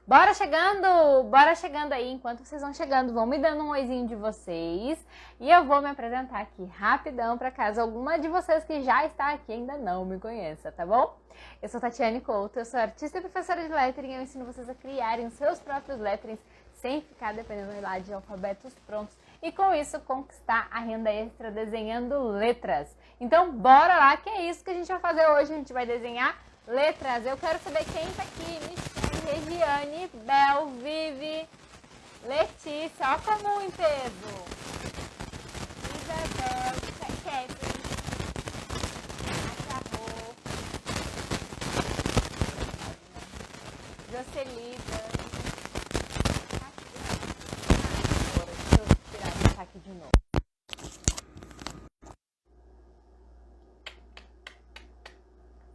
Bora chegando aí. Enquanto vocês vão chegando, vão me dando um oizinho de vocês. E eu vou me apresentar aqui rapidão, para caso alguma de vocês que já está aqui ainda não me conheça, tá bom? Eu sou Tatiane Couto, eu sou artista e professora de lettering. Eu ensino vocês a criarem os seus próprios letterings sem ficar dependendo lá de alfabetos prontos. E com isso conquistar a renda extra desenhando letras. Então bora lá, que é isso que a gente vai fazer hoje. A gente vai desenhar letras. Eu quero saber quem tá aqui. Michelle, Regiane, Bel, Vivi, Letícia. Ó como em peso. Isabel, Kevin, Acabou, Jocelida. Deixa eu tirar esse aqui de novo.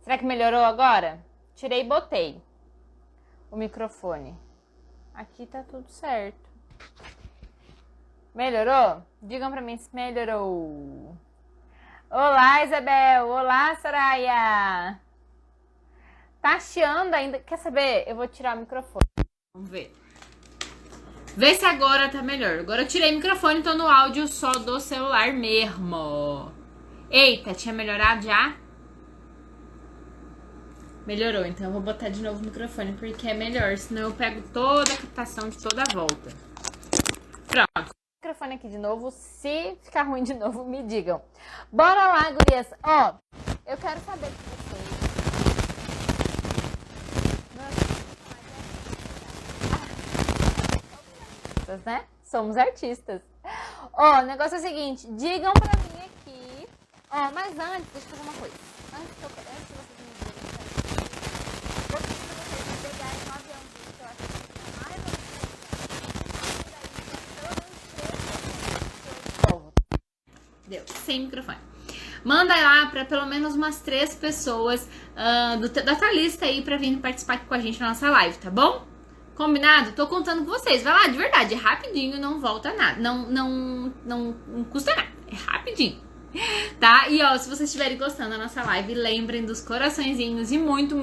Será que melhorou agora? Tirei e botei o microfone. Aqui tá tudo certo. Melhorou? Digam pra mim se melhorou. Olá, Isabel. Olá, Soraya. Tá chiando ainda? Quer saber? Eu vou tirar o microfone. Vamos ver. Vê se agora tá melhor. Agora eu tirei o microfone, tô no áudio só do celular mesmo. Eita, tinha melhorado já? Melhorou, então eu vou botar de novo o microfone porque é melhor, senão eu pego toda a captação de toda a volta. Pronto. O microfone aqui de novo, se ficar ruim de novo, me digam. Bora lá, gurias. Ó, eu quero saber de vocês. Né? Somos artistas. Ó, o negócio é o seguinte, digam pra mim aqui. Ó, mas antes, deixa eu fazer uma coisa. Antes de vocês me direm, vou pedir pra vocês pegarem um aviãozinho que eu acho que é mais ou menos. Deu, sem microfone. Manda lá pra pelo menos umas 3 pessoas da tua lista aí pra vir participar aqui com a gente na nossa live, tá bom? Combinado? Tô contando com vocês. Vai lá, de verdade, é rapidinho, não volta nada. Não custa nada. É rapidinho. Tá? E ó, se vocês estiverem gostando da nossa live, lembrem dos coraçõezinhos e muito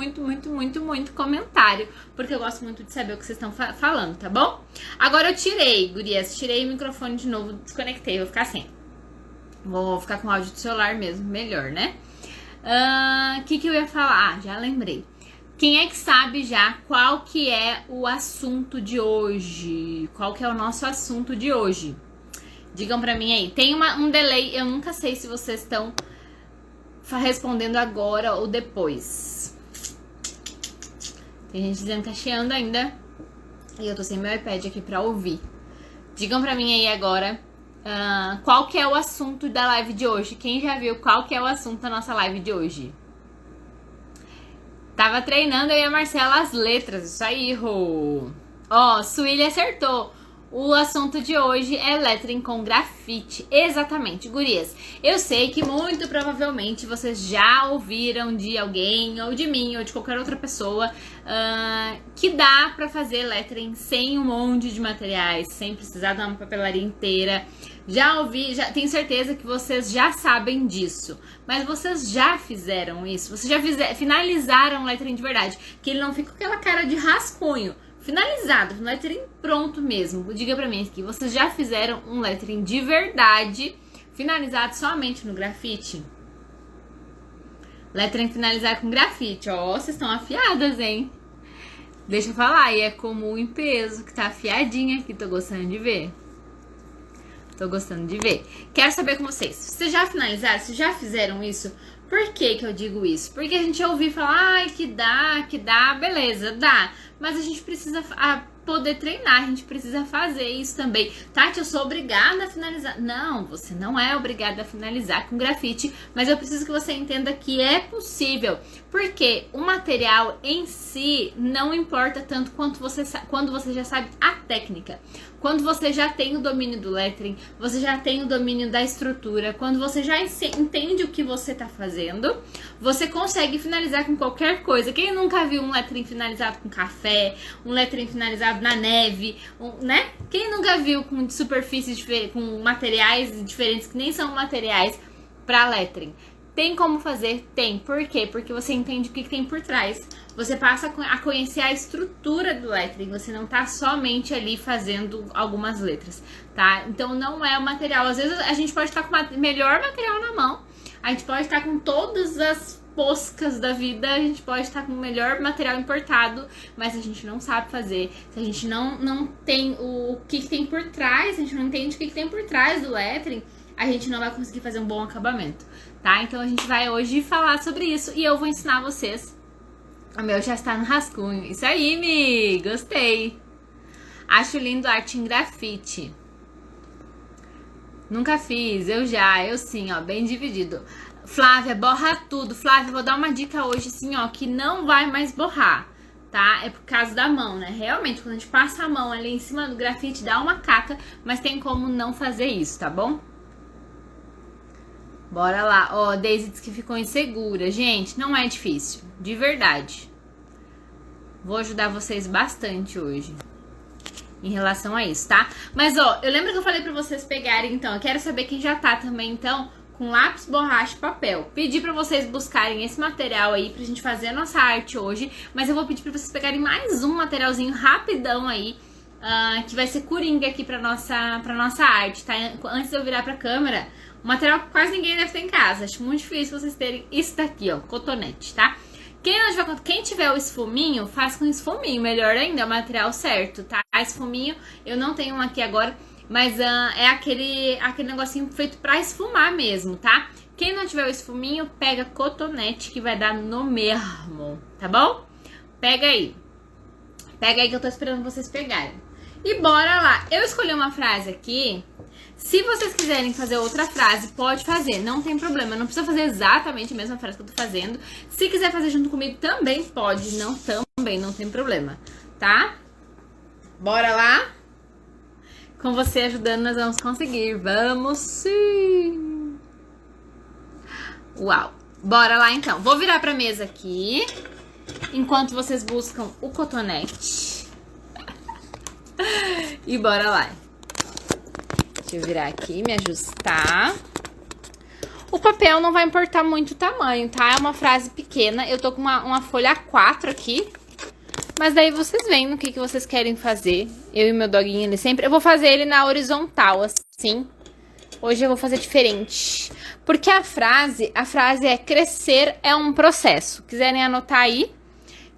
comentário, porque eu gosto muito de saber o que vocês estão falando, tá bom? Agora eu tirei, gurias, tirei o microfone de novo, desconectei, vou ficar sem. Vou ficar com o áudio do celular mesmo, melhor, né? Que eu ia falar? Ah, já lembrei. Quem é que sabe já qual que é o assunto de hoje? Qual que é o nosso assunto de hoje? Digam pra mim aí. Tem um delay, eu nunca sei se vocês estão respondendo agora ou depois. Tem gente dizendo que tá chiando ainda. E eu tô sem meu iPad aqui pra ouvir. Digam pra mim aí agora qual que é o assunto da live de hoje. Quem já viu qual que é o assunto da nossa live de hoje? Tava treinando eu e a Marcela as letras, isso aí, Rô. Ó, Suília acertou. O assunto de hoje é lettering com grafite. Exatamente, gurias. Eu sei que muito provavelmente vocês já ouviram de alguém, ou de mim, ou de qualquer outra pessoa, que dá pra fazer lettering sem um monte de materiais, sem precisar de uma papelaria inteira. Já ouvi, tenho certeza que vocês já sabem disso. Mas vocês já fizeram isso? Vocês já finalizaram o lettering de verdade? Que ele não fica com aquela cara de rascunho. Finalizado, um lettering pronto mesmo. Diga pra mim aqui, vocês já fizeram um lettering de verdade, finalizado somente no grafite? Lettering finalizado com grafite, ó, vocês estão afiadas, hein? Deixa eu falar, e é comum em peso, que tá afiadinha aqui, tô gostando de ver. Tô gostando de ver. Quero saber com vocês, vocês já finalizaram, vocês já fizeram isso? Por que que eu digo isso? Porque a gente ouviu falar, ai, que dá, beleza, dá. Mas a gente precisa poder treinar, a gente precisa fazer isso também. Tati, eu sou obrigada a finalizar. Não, você não é obrigada a finalizar com grafite, mas eu preciso que você entenda que é possível. Porque o material em si não importa tanto quanto quando você já sabe a técnica. Quando você já tem o domínio do lettering, você já tem o domínio da estrutura, quando você já entende o que você tá fazendo, você consegue finalizar com qualquer coisa. Quem nunca viu um lettering finalizado com café, um lettering finalizado na neve, né? Quem nunca viu com superfícies com materiais diferentes que nem são materiais para lettering? Tem como fazer? Tem. Por quê? Porque você entende o que tem por trás. você passa a conhecer a estrutura do lettering, você não tá somente ali fazendo algumas letras, tá? Então não é o material, às vezes a gente pode estar com o melhor material na mão, a gente pode estar com todas as poscas da vida, a gente pode estar com o melhor material importado, mas a gente não sabe fazer, se a gente não tem o que tem por trás, a gente não entende o que tem por trás do lettering, a gente não vai conseguir fazer um bom acabamento, tá? Então a gente vai hoje falar sobre isso e eu vou ensinar vocês. O meu já está no rascunho. Isso aí, Mi! Gostei! Acho lindo arte em grafite. Nunca fiz, eu sim, ó, bem dividido. Flávia, borra tudo. Flávia, vou dar uma dica hoje, assim, ó, que não vai mais borrar, tá? É por causa da mão, né? Realmente, quando a gente passa a mão ali em cima do grafite, dá uma caca, mas tem como não fazer isso, tá bom? Bora lá. Ó, Daisy disse que ficou insegura. Gente, não é difícil, de verdade. Vou ajudar vocês bastante hoje em relação a isso, tá? Mas, ó, eu lembro que eu falei pra vocês pegarem, então, eu quero saber quem já tá também, então, com lápis, borracha e papel. Pedi pra vocês buscarem esse material aí pra gente fazer a nossa arte hoje, mas eu vou pedir pra vocês pegarem mais um materialzinho rapidão aí, que vai ser coringa aqui pra nossa arte, tá? Antes de eu virar pra câmera, um material que quase ninguém deve ter em casa. Acho muito difícil vocês terem isso daqui, ó, cotonete, tá? Quem tiver o esfuminho, faz com esfuminho, melhor ainda, é o material certo, tá? Esfuminho, eu não tenho um aqui agora, mas é aquele negocinho feito pra esfumar mesmo, tá? Quem não tiver o esfuminho, pega cotonete que vai dar no mesmo, tá bom? Pega aí que eu tô esperando vocês pegarem. E bora lá, eu escolhi uma frase aqui. Se vocês quiserem fazer outra frase, pode fazer, não tem problema. Não precisa fazer exatamente a mesma frase que eu tô fazendo. Se quiser fazer junto comigo, também pode, não tem problema, tá? Bora lá? Com você ajudando, nós vamos conseguir. Vamos sim! Uau! Bora lá, então. Vou virar pra mesa aqui, enquanto vocês buscam o cotonete. E bora lá. Deixa eu virar aqui, me ajustar. O papel não vai importar muito o tamanho, tá? É uma frase pequena. Eu tô com uma folha A4 aqui. Mas daí vocês veem no que vocês querem fazer. Eu e meu doguinho, ele sempre... Eu vou fazer ele na horizontal, assim. Hoje eu vou fazer diferente. Porque a frase é crescer é um processo. Quiserem anotar aí.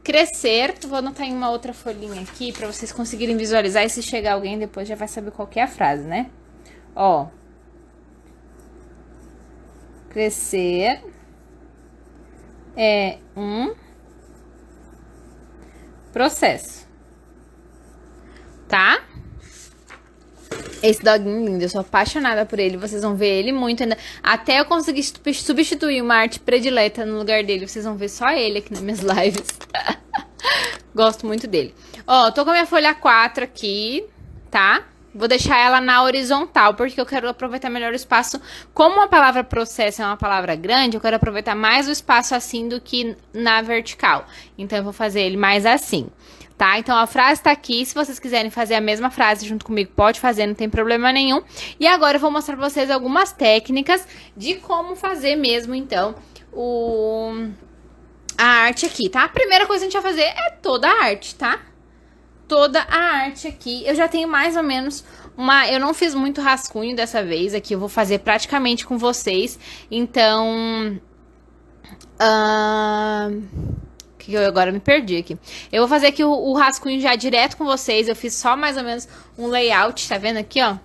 Crescer, vou anotar em uma outra folhinha aqui pra vocês conseguirem visualizar. E se chegar alguém depois já vai saber qual que é a frase, né? Ó, crescer é um processo, tá? Esse doguinho lindo, eu sou apaixonada por ele, vocês vão ver ele muito ainda. Até eu conseguir substituir uma arte predileta no lugar dele, vocês vão ver só ele aqui nas minhas lives. Gosto muito dele. Ó, tô com a minha folha 4 aqui, tá? Vou deixar ela na horizontal, porque eu quero aproveitar melhor o espaço. Como a palavra processo é uma palavra grande, eu quero aproveitar mais o espaço assim do que na vertical. Então, eu vou fazer ele mais assim, tá? Então, a frase tá aqui. Se vocês quiserem fazer a mesma frase junto comigo, pode fazer, não tem problema nenhum. E agora, eu vou mostrar pra vocês algumas técnicas de como fazer mesmo, então, a arte aqui, tá? A primeira coisa que a gente vai fazer é toda a arte, tá? Toda a arte aqui, eu já tenho mais ou menos eu não fiz muito rascunho dessa vez, aqui eu vou fazer praticamente com vocês, então, que eu agora me perdi aqui, eu vou fazer aqui o rascunho já direto com vocês, eu fiz só mais ou menos um layout, tá vendo aqui, ó?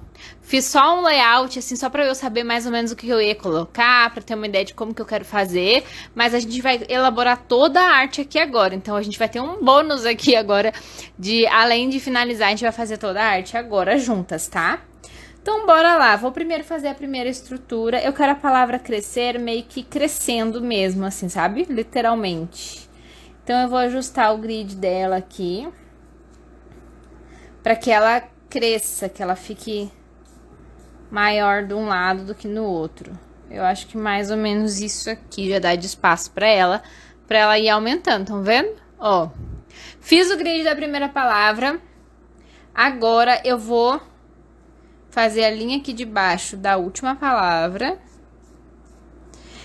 Fiz só um layout, assim, só pra eu saber mais ou menos o que eu ia colocar, pra ter uma ideia de como que eu quero fazer. Mas a gente vai elaborar toda a arte aqui agora. Então, a gente vai ter um bônus aqui agora além de finalizar, a gente vai fazer toda a arte agora juntas, tá? Então, bora lá. Vou primeiro fazer a primeira estrutura. Eu quero a palavra crescer meio que crescendo mesmo, assim, sabe? Literalmente. Então, eu vou ajustar o grid dela aqui. Pra que ela cresça, que ela fique maior de um lado do que no outro. Eu acho que mais ou menos isso aqui já dá de espaço pra ela ir aumentando, estão vendo? Ó, fiz o grid da primeira palavra, agora eu vou fazer a linha aqui de baixo da última palavra.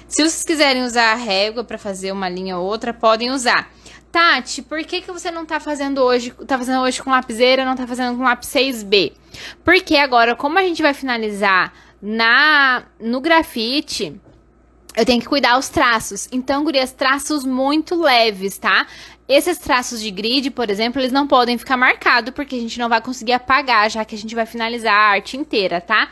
Se vocês quiserem usar a régua pra fazer uma linha ou outra, podem usar. Tati, por que você não tá fazendo hoje com lapiseira, não tá fazendo com lápis 6B? Porque agora, como a gente vai finalizar no grafite, eu tenho que cuidar os traços. Então, gurias, traços muito leves, tá? Esses traços de grid, por exemplo, eles não podem ficar marcados, porque a gente não vai conseguir apagar, já que a gente vai finalizar a arte inteira, tá?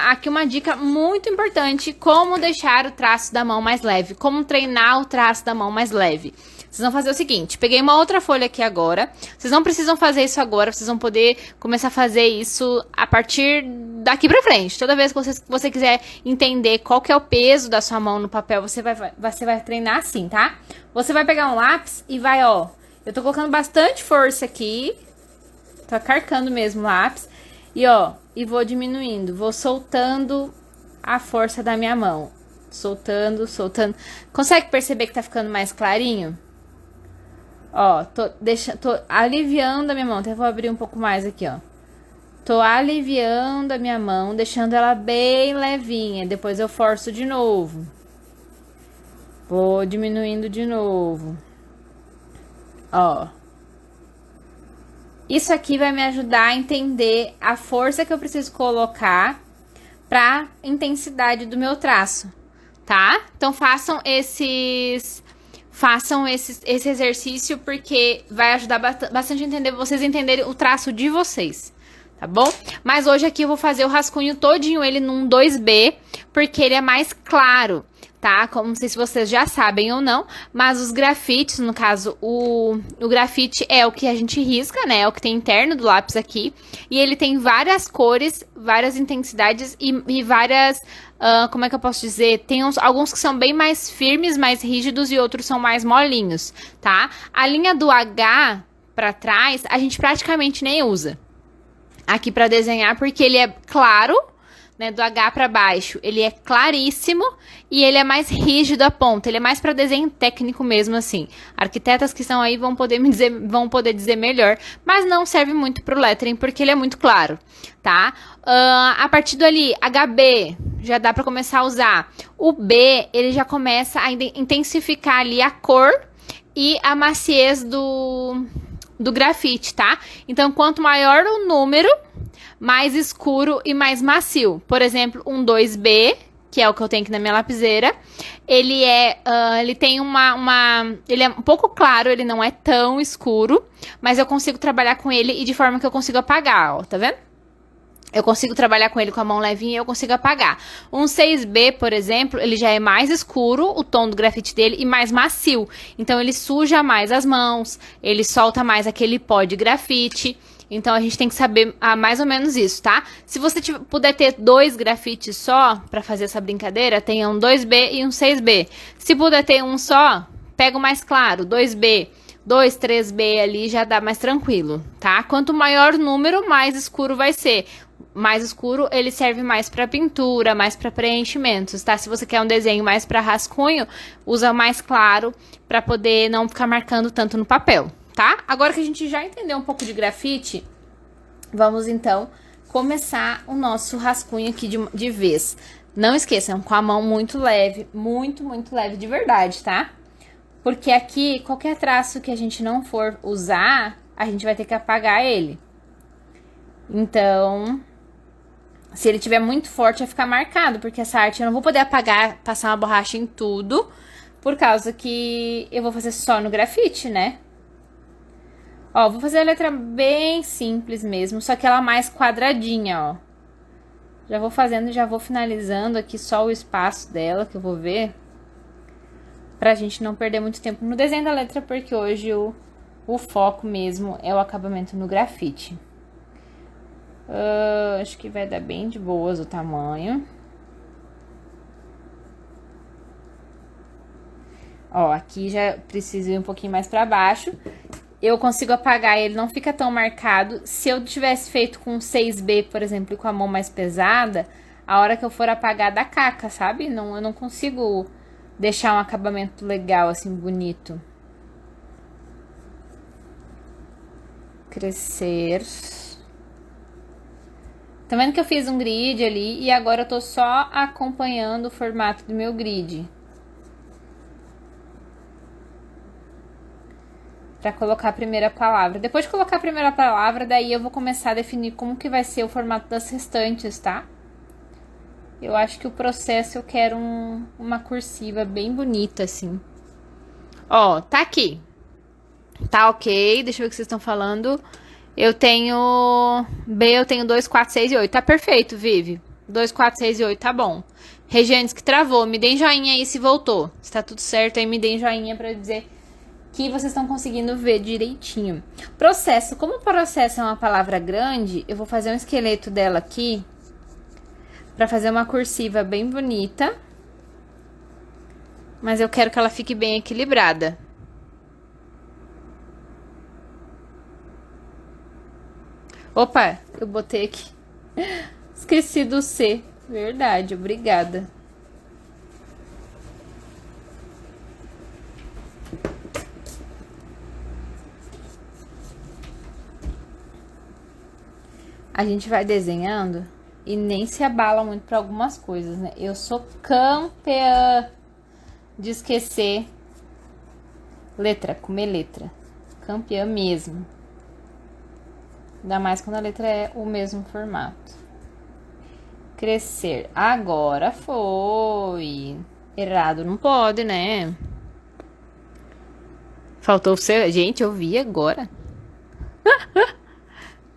Aqui uma dica muito importante, como deixar o traço da mão mais leve, como treinar o traço da mão mais leve. Vocês vão fazer o seguinte, peguei uma outra folha aqui agora, vocês não precisam fazer isso agora, vocês vão poder começar a fazer isso a partir daqui pra frente. Toda vez que você quiser entender qual que é o peso da sua mão no papel, você vai treinar assim, tá? Você vai pegar um lápis e vai, ó, eu tô colocando bastante força aqui, tô carcando mesmo o lápis, e ó, e vou diminuindo, vou soltando a força da minha mão. Soltando, soltando. Consegue perceber que tá ficando mais clarinho? Ó, tô aliviando a minha mão. Até vou abrir um pouco mais aqui, ó. Tô aliviando a minha mão, deixando ela bem levinha. Depois eu forço de novo. Vou diminuindo de novo. Ó. Isso aqui vai me ajudar a entender a força que eu preciso colocar pra intensidade do meu traço, tá? Então façam esse exercício, porque vai ajudar bastante a entender, vocês entenderem o traço de vocês, tá bom? Mas hoje aqui eu vou fazer o rascunho todinho ele num 2B, porque ele é mais claro, tá? Como não sei se vocês já sabem ou não, mas os grafites, no caso, o grafite é o que a gente risca, né? É o que tem interno do lápis aqui. E ele tem várias cores, várias intensidades e várias... como é que eu posso dizer? Tem alguns que são bem mais firmes, mais rígidos, e outros são mais molinhos, tá? A linha do H pra trás, a gente praticamente nem usa aqui pra desenhar, porque ele é claro, né, do H pra baixo, ele é claríssimo e ele é mais rígido a ponta, ele é mais para desenho técnico mesmo, assim. Arquitetas que estão aí vão poder dizer melhor, mas não serve muito pro lettering, porque ele é muito claro, tá? A partir dali, HB, já dá para começar a usar. O B, ele já começa a intensificar ali a cor e a maciez do grafite, tá? Então, quanto maior o número, mais escuro e mais macio. Por exemplo, um 2B, que é o que eu tenho aqui na minha lapiseira, ele tem ele é um pouco claro, ele não é tão escuro, mas eu consigo trabalhar com ele e de forma que eu consigo apagar, ó, tá vendo? Eu consigo trabalhar com ele com a mão levinha e eu consigo apagar. Um 6B, por exemplo, ele já é mais escuro, o tom do grafite dele, e mais macio. Então, ele suja mais as mãos, ele solta mais aquele pó de grafite. Então, a gente tem que saber mais ou menos isso, tá? Se você puder ter 2 grafites só, pra fazer essa brincadeira, tenha um 2B e um 6B. Se puder ter um só, pega o mais claro, 2B. 2, 3B ali já dá mais tranquilo, tá? Quanto maior o número, mais escuro vai ser. Mais escuro, ele serve mais para pintura, mais para preenchimentos, tá? Se você quer um desenho mais para rascunho, usa mais claro para poder não ficar marcando tanto no papel, tá? Agora que a gente já entendeu um pouco de grafite, vamos então começar o nosso rascunho aqui de vez. Não esqueçam, com a mão muito leve, muito leve de verdade, tá? Porque aqui, qualquer traço que a gente não for usar, a gente vai ter que apagar ele. Então, se ele tiver muito forte, vai ficar marcado, porque essa arte eu não vou poder apagar, passar uma borracha em tudo, por causa que eu vou fazer só no grafite, né? Ó, vou fazer a letra bem simples mesmo, só que ela mais quadradinha, ó. Já vou fazendo e já vou finalizando aqui só o espaço dela, que eu vou ver, pra gente não perder muito tempo no desenho da letra, porque hoje o foco mesmo é o acabamento no grafite. Acho que vai dar bem de boas o tamanho. Ó, aqui já precisa ir um pouquinho mais pra baixo. Eu consigo apagar, ele não fica tão marcado. Se eu tivesse feito com 6B, por exemplo, e com a mão mais pesada, a hora que eu for apagar dá caca, sabe? Eu não consigo deixar um acabamento legal, assim, bonito. Crescer. Tá vendo que eu fiz um grid ali e agora eu tô só acompanhando o formato do meu grid. Pra colocar a primeira palavra. Depois de colocar a primeira palavra, daí eu vou começar a definir como que vai ser o formato das restantes, tá? Eu acho que o processo eu quero uma cursiva bem bonita, assim. Ó, tá aqui. Tá ok, deixa eu ver o que vocês estão falando. Eu tenho... B, eu tenho 2, 4, 6 e 8. Tá perfeito, Vivi. 2, 4, 6 e 8, tá bom. Regianes que travou, me deem joinha aí se voltou. Se tá tudo certo aí, me deem joinha pra dizer que vocês estão conseguindo ver direitinho. Processo. Como processo é uma palavra grande, eu vou fazer um esqueleto dela aqui pra fazer uma cursiva bem bonita. Mas eu quero que ela fique bem equilibrada. Opa, eu botei aqui. Esqueci do C. Verdade, obrigada. A gente vai desenhando e nem se abala muito para algumas coisas, né? Eu sou campeã de esquecer letra, comer letra. Campeã mesmo. Ainda mais quando a letra é o mesmo formato. Crescer. Agora foi. Errado não pode, né? Faltou o seu. Gente, eu vi agora.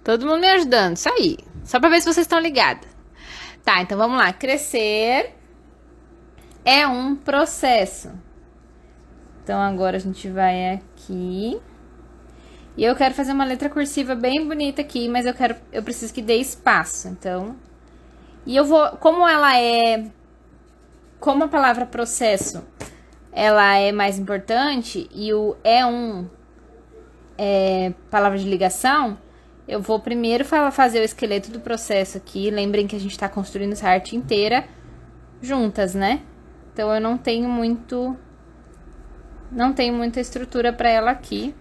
Todo mundo me ajudando. Isso aí. Só pra ver se vocês estão ligados. Tá, então vamos lá. Crescer é um processo. Então agora a gente vai aqui. E eu quero fazer uma letra cursiva bem bonita aqui, mas eu preciso que dê espaço. Então, e eu vou, como a palavra processo, ela é mais importante e o palavra de ligação, eu vou primeiro fazer o esqueleto do processo aqui. Lembrem que a gente tá construindo essa arte inteira juntas, né? Então eu não tenho muita estrutura para ela aqui.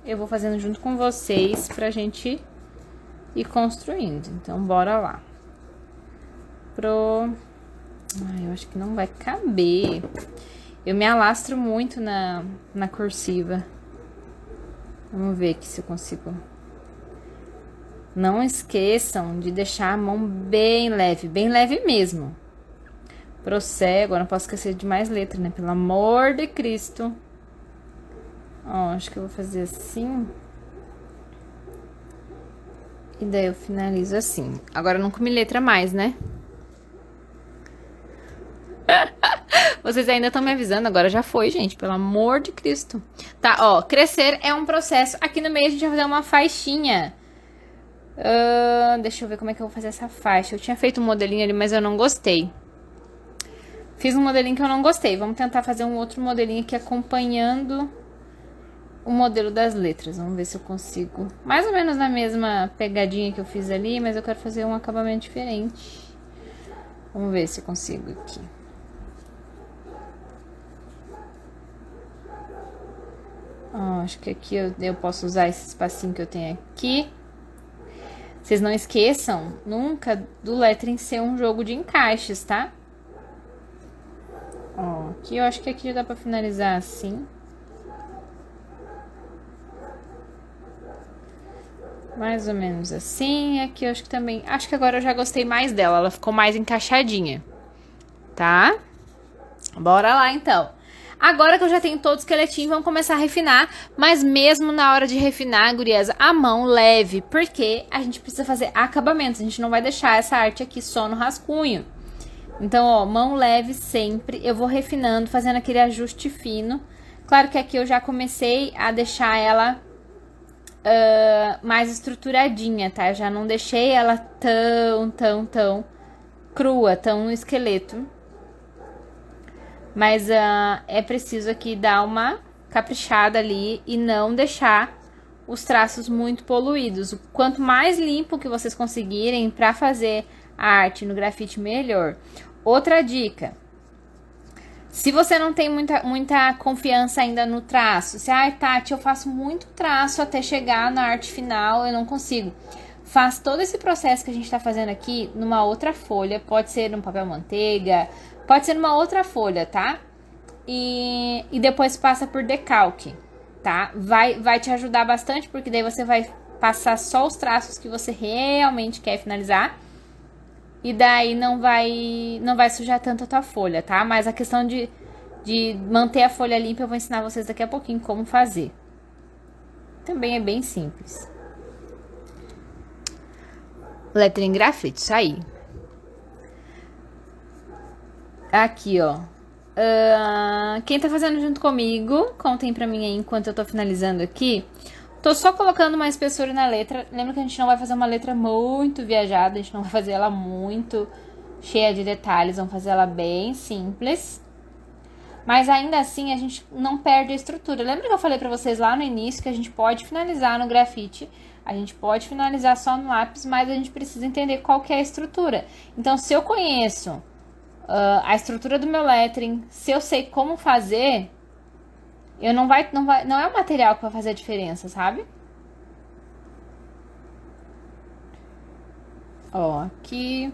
Eu vou fazendo junto com vocês pra gente ir construindo. Então, bora lá. Ai, eu acho que não vai caber. Eu me alastro muito na cursiva. Vamos ver aqui se eu consigo. Não esqueçam de deixar a mão bem leve mesmo. Agora não posso esquecer de mais letra, né? Pelo amor de Cristo. Ó, acho que eu vou fazer assim. E daí eu finalizo assim. Agora eu não comi letra mais, né? Vocês ainda estão me avisando, agora já foi, gente. Pelo amor de Cristo. Tá, ó, crescer é um processo. Aqui no meio a gente vai fazer uma faixinha. Deixa eu ver como é que eu vou fazer essa faixa. Eu tinha feito um modelinho ali, mas eu não gostei. Fiz um modelinho que eu não gostei. Vamos tentar fazer um outro modelinho aqui acompanhando o modelo das letras. Vamos ver se eu consigo. Mais ou menos na mesma pegadinha que eu fiz ali, mas eu quero fazer um acabamento diferente. Vamos ver se eu consigo aqui. Ó, acho que aqui eu posso usar esse espacinho que eu tenho aqui. Vocês não esqueçam nunca do lettering ser um jogo de encaixes, tá? Ó, aqui eu acho que aqui já dá pra finalizar assim. Mais ou menos assim. Aqui eu acho que também... Acho que agora eu já gostei mais dela. Ela ficou mais encaixadinha. Tá? Bora lá, então. Agora que eu já tenho todo o esqueletinho, vamos começar a refinar. Mas mesmo na hora de refinar, gurias, a mão leve. Porque a gente precisa fazer acabamentos. A gente não vai deixar essa arte aqui só no rascunho. Então, ó, mão leve sempre. Eu vou refinando, fazendo aquele ajuste fino. Claro que aqui eu já comecei a deixar ela... mais estruturadinha, tá? Eu já não deixei ela tão crua, tão no esqueleto. Mas é preciso aqui dar uma caprichada ali e não deixar os traços muito poluídos. O quanto mais limpo que vocês conseguirem pra fazer a arte no grafite, melhor. Outra dica. Se você não tem muita confiança ainda no traço, se, Tati, eu faço muito traço até chegar na arte final, eu não consigo. Faz todo esse processo que a gente tá fazendo aqui numa outra folha, pode ser num papel manteiga, pode ser numa outra folha, tá? E depois passa por decalque. tá? Vai te ajudar bastante, porque daí você vai passar só os traços que você realmente quer finalizar. E daí não vai sujar tanto a tua folha, tá? Mas a questão de manter a folha limpa eu vou ensinar vocês daqui a pouquinho como fazer. Também é bem simples. Letra em grafite, isso aí. Aqui, ó. Quem tá fazendo junto comigo, contem pra mim aí enquanto eu tô finalizando aqui. Tô só colocando uma espessura na letra. Lembra que a gente não vai fazer uma letra muito viajada, a gente não vai fazer ela muito cheia de detalhes, vamos fazer ela bem simples. Mas ainda assim a gente não perde a estrutura. Lembra que eu falei pra vocês lá no início que a gente pode finalizar no grafite, a gente pode finalizar só no lápis, mas a gente precisa entender qual que é a estrutura. Então, se eu conheço a estrutura do meu lettering, se eu sei como fazer, não é o material que vai fazer a diferença, sabe? Ó, aqui.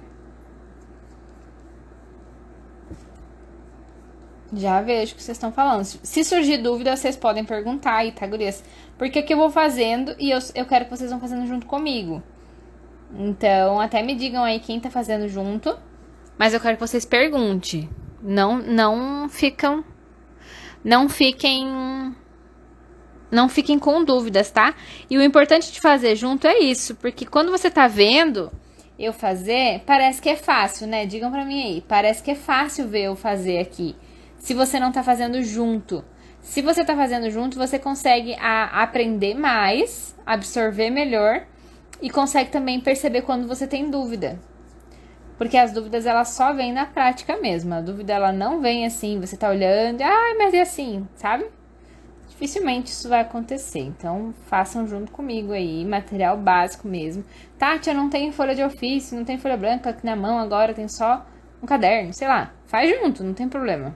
Já vejo o que vocês estão falando. Se surgir dúvida, vocês podem perguntar aí, tá, gurias? Porque aqui eu vou fazendo e eu quero que vocês vão fazendo junto comigo. Então, até me digam aí quem tá fazendo junto. Mas eu quero que vocês perguntem. Não fiquem com dúvidas, tá? E o importante de fazer junto é isso, porque quando você tá vendo eu fazer, parece que é fácil, né? Digam pra mim aí, parece que é fácil ver eu fazer aqui, se você não tá fazendo junto. Se você tá fazendo junto, você consegue aprender mais, absorver melhor e consegue também perceber quando você tem dúvida. Porque as dúvidas, elas só vêm na prática mesmo. A dúvida, ela não vem assim, você tá olhando e, mas é assim, sabe? Dificilmente isso vai acontecer. Então, façam junto comigo aí, material básico mesmo. Tati, eu não tenho folha de ofício, não tenho folha branca aqui na mão agora, tem só um caderno, sei lá. Faz junto, não tem problema.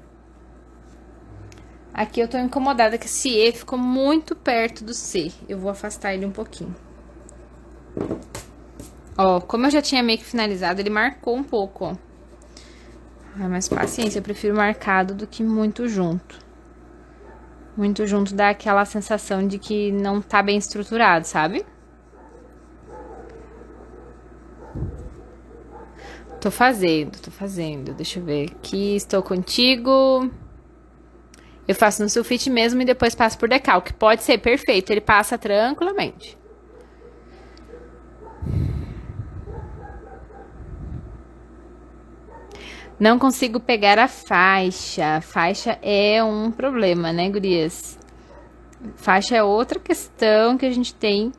Aqui eu tô incomodada que esse E ficou muito perto do C. Eu vou afastar ele um pouquinho. Ó, como eu já tinha meio que finalizado, ele marcou um pouco, ó. Mas paciência, eu prefiro marcado do que muito junto. Muito junto dá aquela sensação de que não tá bem estruturado, sabe? Tô fazendo. Deixa eu ver aqui, estou contigo. Eu faço no sulfite mesmo e depois passo por decalque. Pode ser, perfeito, ele passa tranquilamente. Não consigo pegar a faixa. Faixa é um problema, né, gurias? Faixa é outra questão que a gente tem.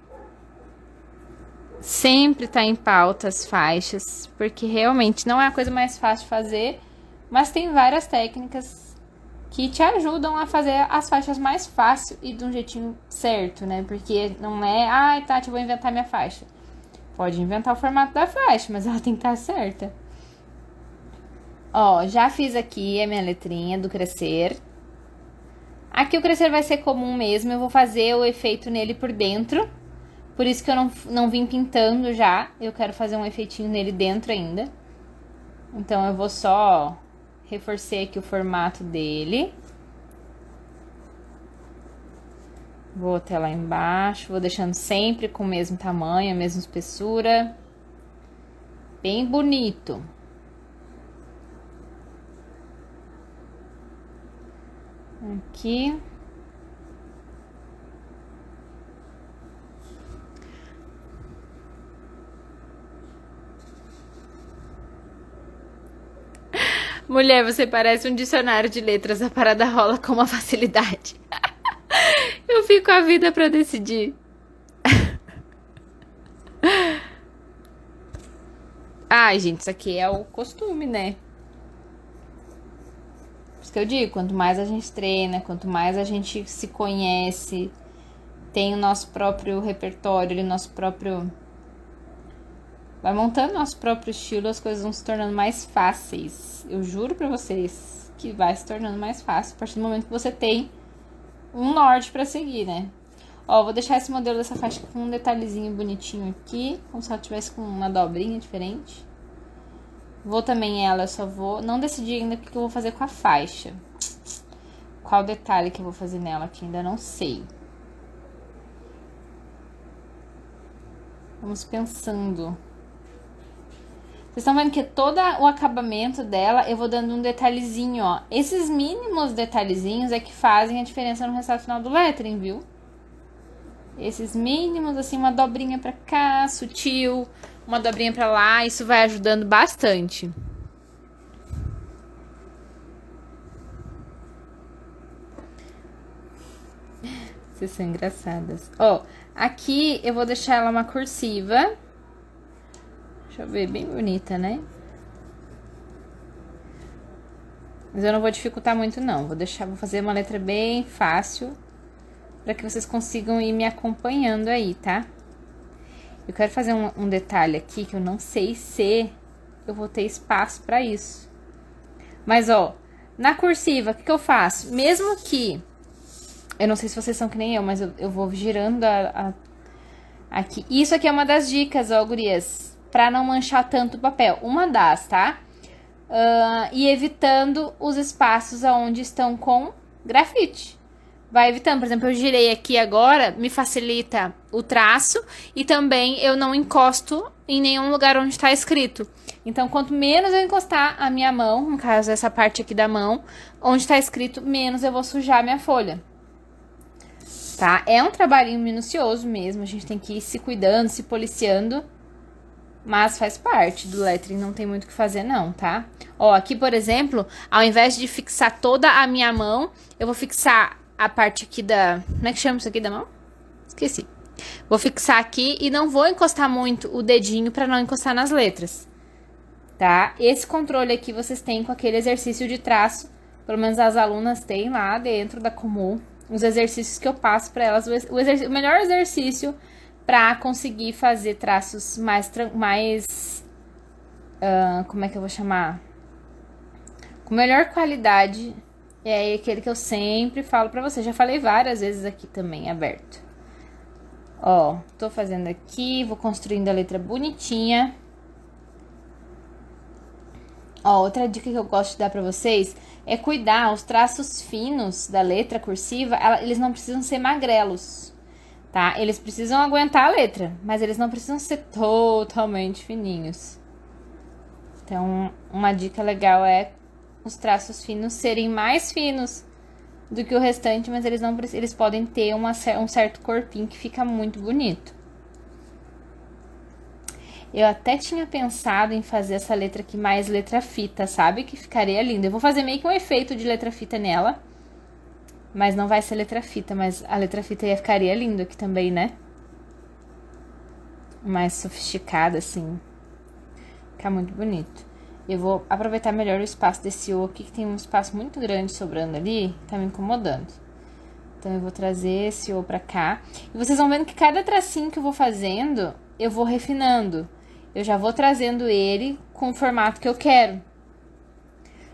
Sempre tá em pauta as faixas, porque realmente não é a coisa mais fácil de fazer, mas tem várias técnicas que te ajudam a fazer as faixas mais fácil e de um jeitinho certo, né? Porque não é, ai, Tati, eu vou inventar minha faixa. Pode inventar o formato da faixa, mas ela tem que estar certa. Ó, já fiz aqui a minha letrinha do crescer. Aqui o crescer vai ser comum mesmo, eu vou fazer o efeito nele por dentro. Por isso que eu não vim pintando já, eu quero fazer um efeitinho nele dentro ainda. Então, eu vou só reforçar aqui o formato dele. Vou até lá embaixo, vou deixando sempre com o mesmo tamanho, a mesma espessura. Bem bonito. Aqui. Mulher, você parece um dicionário de letras, a parada rola com uma facilidade. Eu fico a vida pra decidir. Ai, gente, isso aqui é o costume, né? Por isso que eu digo, quanto mais a gente treina, quanto mais a gente se conhece, tem o nosso próprio repertório, nosso próprio... Vai montando nosso próprio estilo, as coisas vão se tornando mais fáceis. Eu juro pra vocês que vai se tornando mais fácil a partir do momento que você tem um norte pra seguir, né? Ó, vou deixar esse modelo dessa faixa com um detalhezinho bonitinho aqui, como se ela tivesse com uma dobrinha diferente. Vou também ela, eu só vou... Não decidi ainda o que eu vou fazer com a faixa. Qual detalhe que eu vou fazer nela, que ainda não sei. Vamos pensando. Vocês estão vendo que todo o acabamento dela, eu vou dando um detalhezinho, ó. Esses mínimos detalhezinhos é que fazem a diferença no resultado final do lettering, viu? Esses mínimos, assim, uma dobrinha pra cá, sutil, uma dobrinha pra lá, isso vai ajudando bastante. Vocês são engraçadas. Ó, aqui eu vou deixar ela uma cursiva. Deixa eu ver, bem bonita, né? Mas eu não vou dificultar muito, não. Vou fazer uma letra bem fácil, para que vocês consigam ir me acompanhando aí, tá? Eu quero fazer um detalhe aqui, que eu não sei se eu vou ter espaço para isso. Mas, ó, na cursiva, o que eu faço? Mesmo que... Eu não sei se vocês são que nem eu, mas eu vou girando aqui. Isso aqui é uma das dicas, ó, gurias, pra não manchar tanto o papel. Uma das, tá? E evitando os espaços onde estão com grafite. Vai evitando, por exemplo, eu girei aqui agora, me facilita o traço e também eu não encosto em nenhum lugar onde tá escrito. Então, quanto menos eu encostar a minha mão, no caso, essa parte aqui da mão, onde tá escrito, menos eu vou sujar a minha folha. Tá? É um trabalhinho minucioso mesmo, a gente tem que ir se cuidando, se policiando, mas faz parte do lettering, não tem muito o que fazer não, tá? Ó, aqui, por exemplo, ao invés de fixar toda a minha mão, eu vou fixar a parte aqui da... Como é que chama isso aqui da mão? Esqueci. Vou fixar aqui e não vou encostar muito o dedinho pra não encostar nas letras, tá? Esse controle aqui vocês têm com aquele exercício de traço, pelo menos as alunas têm lá dentro da Comum, os exercícios que eu passo para elas, o melhor exercício para conseguir fazer traços como é que eu vou chamar? Com melhor qualidade, é aquele que eu sempre falo para vocês, já falei várias vezes aqui também, aberto. Ó, tô fazendo aqui, vou construindo a letra bonitinha. Ó, outra dica que eu gosto de dar pra vocês é cuidar, os traços finos da letra cursiva, eles não precisam ser magrelos, tá? Eles precisam aguentar a letra, mas eles não precisam ser totalmente fininhos. Então, uma dica legal é os traços finos serem mais finos do que o restante, mas eles podem ter um certo corpinho que fica muito bonito. Eu até tinha pensado em fazer essa letra aqui mais letra fita, sabe? Que ficaria linda. Eu vou fazer meio que um efeito de letra fita nela. Mas não vai ser letra fita, mas a letra fita ficaria lindo aqui também, né? Mais sofisticada, assim. Fica muito bonito. Eu vou aproveitar melhor o espaço desse O aqui, que tem um espaço muito grande sobrando ali. Tá me incomodando. Então, eu vou trazer esse O pra cá. E vocês vão vendo que cada tracinho que eu vou fazendo, eu vou refinando. Eu já vou trazendo ele com o formato que eu quero.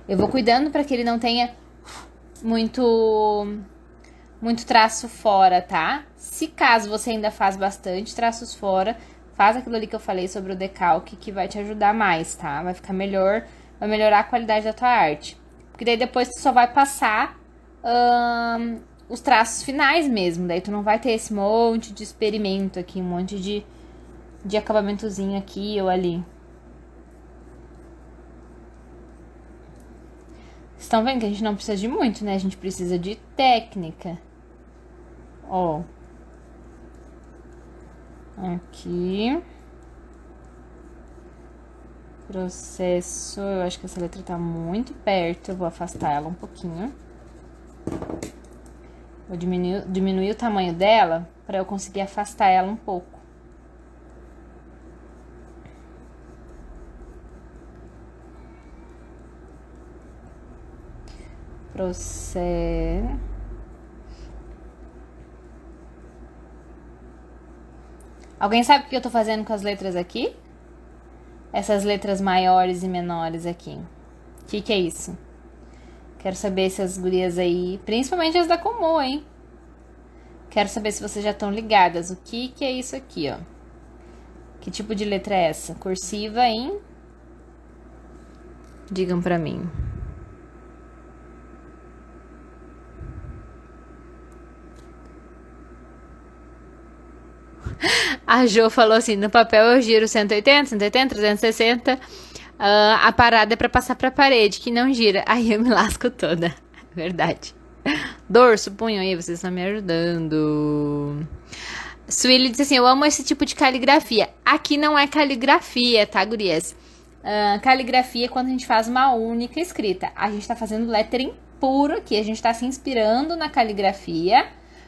Eu vou cuidando para que ele não tenha muito traço fora, tá? Se caso você ainda faz bastante traços fora, faz aquilo ali que eu falei sobre o decalque, que vai te ajudar mais, tá? Vai ficar melhor, vai melhorar a qualidade da tua arte. Porque daí depois tu só vai passar os traços finais mesmo. Daí tu não vai ter esse monte de experimento aqui, um monte de acabamentozinho aqui ou ali. Vocês estão vendo que a gente não precisa de muito, né? A gente precisa de técnica. Ó. Aqui. Processo. Eu acho que essa letra tá muito perto. Eu vou afastar ela um pouquinho. Vou diminuir o tamanho dela para eu conseguir afastar ela um pouco. Processo. Alguém sabe o que eu tô fazendo com as letras aqui? Essas letras maiores e menores aqui. O que é isso? Quero saber se as gurias aí, principalmente as da Comum, hein? Quero saber se vocês já estão ligadas. O que é isso aqui, ó? Que tipo de letra é essa? Cursiva em... Digam pra mim. A Jo falou assim, no papel eu giro 180, 180, 360. A parada é pra passar pra parede, que não gira. Aí eu me lasco toda. Verdade. Dorso, punho aí, vocês estão me ajudando. Sueli disse assim, eu amo esse tipo de caligrafia. Aqui não é caligrafia, tá, gurias? Caligrafia é quando a gente faz uma única escrita. A gente tá fazendo lettering puro aqui. A gente tá se inspirando na caligrafia,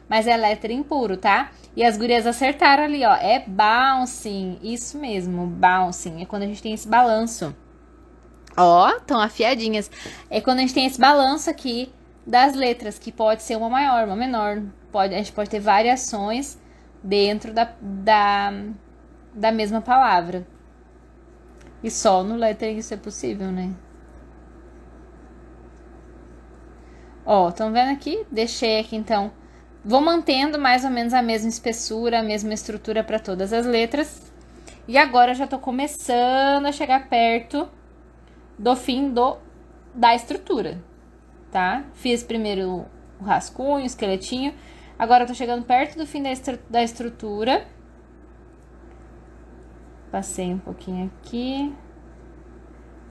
mas é lettering puro, tá? E as gurias acertaram ali, ó. É bouncing. Isso mesmo, bouncing. É quando a gente tem esse balanço. Ó, estão afiadinhas. É quando a gente tem esse balanço aqui das letras, que pode ser uma maior, uma menor. A gente pode ter variações dentro da mesma palavra. E só no lettering isso é possível, né? Ó, estão vendo aqui? Deixei aqui, então. Vou mantendo mais ou menos a mesma espessura, a mesma estrutura para todas as letras. E agora já tô começando a chegar perto do fim da estrutura, tá? Fiz primeiro o rascunho, o esqueletinho. Agora eu tô chegando perto do fim da estrutura. Passei um pouquinho aqui.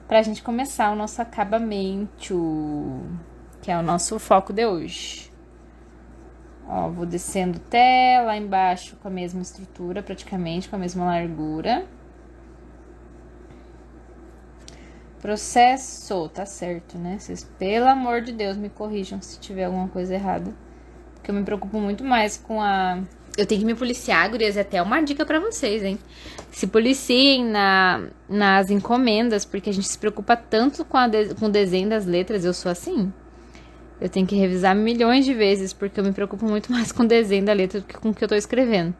Pra gente começar o nosso acabamento, que é o nosso foco de hoje. Ó, vou descendo até lá embaixo com a mesma estrutura, praticamente, com a mesma largura. Processo, tá certo, né? Vocês, pelo amor de Deus, me corrijam se tiver alguma coisa errada. Porque eu me preocupo muito mais com a... Eu tenho que me policiar, gurias, é até uma dica pra vocês, hein? Se policiem nas encomendas, porque a gente se preocupa tanto com o desenho das letras. Eu sou assim. Eu tenho que revisar milhões de vezes, porque eu me preocupo muito mais com o desenho da letra do que com o que eu tô escrevendo.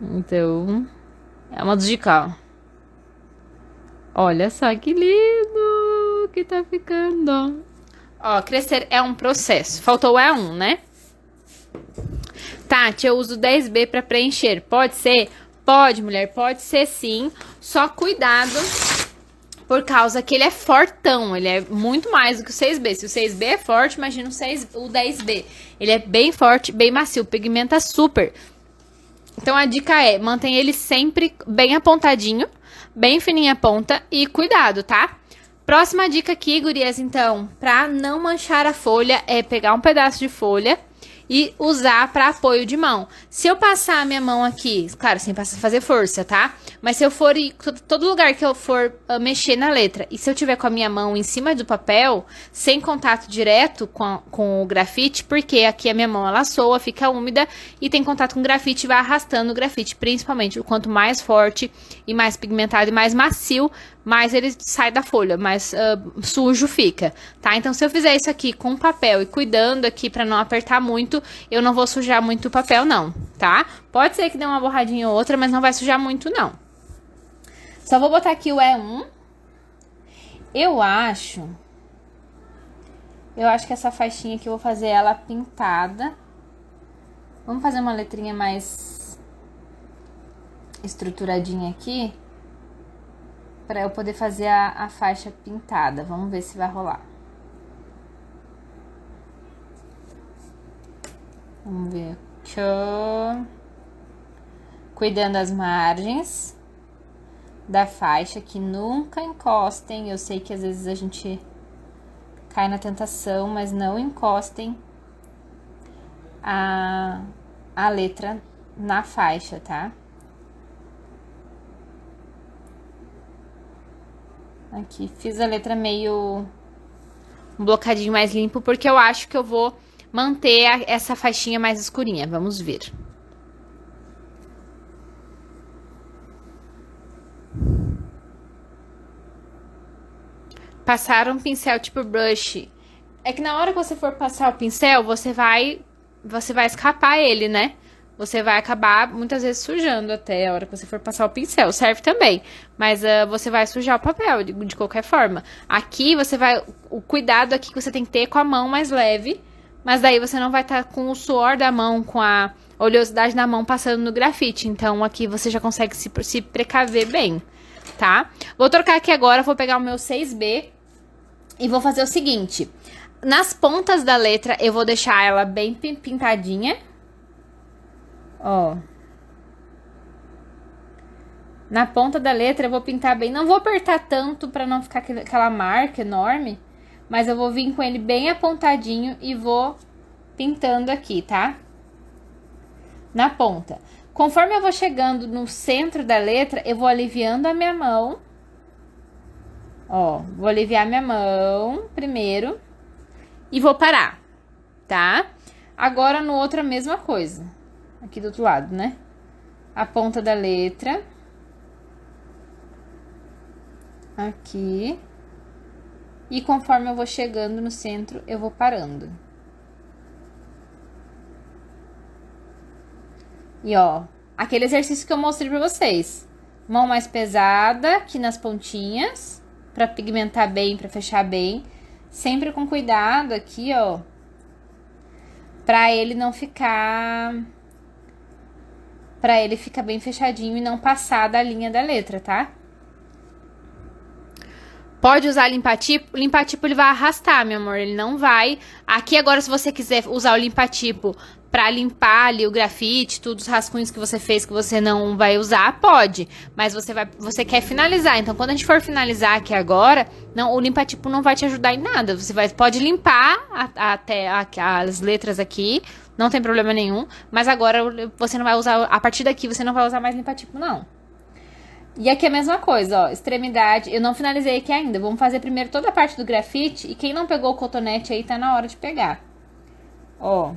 Então, é uma dica, ó. Olha só que lindo que tá ficando. Ó, crescer é um processo. Faltou o E1, né? Tati, eu uso 10B pra preencher. Pode ser? Pode, mulher. Pode ser sim. Só cuidado, por causa que ele é fortão. Ele é muito mais do que o 6B. Se o 6B é forte, imagina o 10B. Ele é bem forte, bem macio. Pigmenta super. Então a dica é, mantenha ele sempre bem apontadinho, bem fininha a ponta e cuidado, tá? Próxima dica aqui, gurias, então, pra não manchar a folha, é pegar um pedaço de folha e usar para apoio de mão. Se eu passar a minha mão aqui, claro, sem fazer força, tá? Mas se eu for ir, todo lugar que eu for mexer na letra, e se eu tiver com a minha mão em cima do papel, sem contato direto com o grafite, porque aqui a minha mão ela soa, fica úmida e tem contato com o grafite e vai arrastando o grafite, principalmente o quanto mais forte e mais pigmentado e mais macio, mais ele sai da folha, mais sujo fica, tá? Então, se eu fizer isso aqui com papel e cuidando aqui pra não apertar muito, eu não vou sujar muito o papel, não, tá? Pode ser que dê uma borradinha ou outra, mas não vai sujar muito, não. Só vou botar aqui o E1. Eu acho que essa faixinha aqui eu vou fazer ela pintada. Vamos fazer uma letrinha mais estruturadinha aqui, para eu poder fazer a faixa pintada. Vamos ver se vai rolar. Vamos ver. Tchau. Cuidando das margens da faixa, que nunca encostem. Eu sei que às vezes a gente cai na tentação, mas não encostem a letra na faixa, tá? Aqui, fiz a letra meio um blocadinho mais limpo, porque eu acho que eu vou manter essa faixinha mais escurinha. Vamos ver. Passar um pincel tipo brush. É que na hora que você for passar o pincel, você vai escapar ele, né? Você vai acabar, muitas vezes, sujando até a hora que você for passar o pincel. Serve também, mas você vai sujar o papel, de qualquer forma. Aqui, você vai... O cuidado aqui que você tem que ter é com a mão mais leve, mas daí você não vai estar com o suor da mão, com a oleosidade da mão passando no grafite. Então, aqui você já consegue se precaver bem, tá? Vou trocar aqui agora, vou pegar o meu 6B e vou fazer o seguinte. Nas pontas da letra, eu vou deixar ela bem pintadinha. Ó. Na ponta da letra eu vou pintar bem, não vou apertar tanto pra não ficar aquela marca enorme, mas eu vou vir com ele bem apontadinho e vou pintando aqui, tá? Na ponta. Conforme eu vou chegando no centro da letra, eu vou aliviando a minha mão. Ó, vou aliviar minha mão primeiro e vou parar, tá? Agora no outro a mesma coisa. Aqui do outro lado, né? A ponta da letra. Aqui. E conforme eu vou chegando no centro, eu vou parando. E ó, aquele exercício que eu mostrei pra vocês. Mão mais pesada aqui nas pontinhas, pra pigmentar bem, pra fechar bem. Sempre com cuidado aqui, ó. Pra ele não ficar... Pra ele ficar bem fechadinho e não passar da linha da letra, tá? Pode usar limpa-tipo. Limpa-tipo ele vai arrastar, meu amor. Ele não vai... Aqui agora, se você quiser usar o limpa-tipo pra limpar ali o grafite, tudo, os rascunhos que você fez que você não vai usar, pode. Mas você quer finalizar. Então, quando a gente for finalizar aqui agora, não, o limpa-tipo não vai te ajudar em nada. Você pode limpar até as letras aqui, não tem problema nenhum. Mas agora você não vai usar, a partir daqui você não vai usar mais limpa-tipo, não. E aqui é a mesma coisa, ó, extremidade, eu não finalizei aqui ainda, vamos fazer primeiro toda a parte do grafite, e quem não pegou o cotonete aí, tá na hora de pegar. Ó,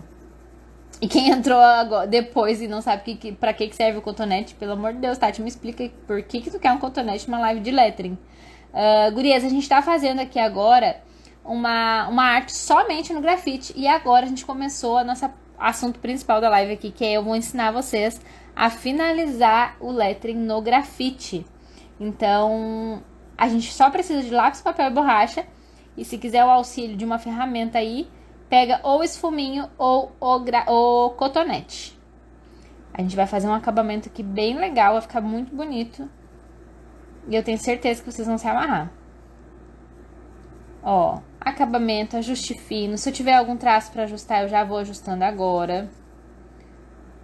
e quem entrou agora, depois e não sabe pra que serve o cotonete, pelo amor de Deus, Tati, me explica por que tu quer um cotonete numa live de lettering. Gurias, a gente tá fazendo aqui agora uma arte somente no grafite, e agora a gente começou a nossa assunto principal da live aqui, que é eu vou ensinar vocês a finalizar o lettering no grafite. Então, a gente só precisa de lápis, papel e borracha. E se quiser o auxílio de uma ferramenta aí, pega ou esfuminho ou o cotonete. A gente vai fazer um acabamento aqui bem legal, vai ficar muito bonito. E eu tenho certeza que vocês vão se amarrar. Ó, acabamento, ajuste fino. Se eu tiver algum traço pra ajustar, eu já vou ajustando agora.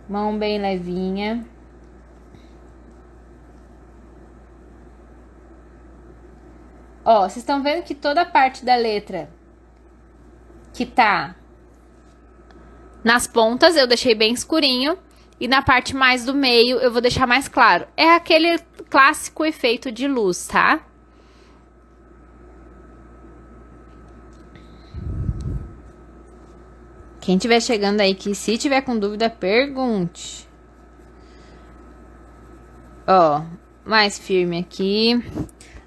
Mão bem levinha. Ó, vocês estão vendo que toda a parte da letra que tá nas pontas eu deixei bem escurinho. E na parte mais do meio eu vou deixar mais claro. É aquele clássico efeito de luz, tá? Quem tiver chegando aí, que se tiver com dúvida, pergunte. Ó, mais firme aqui.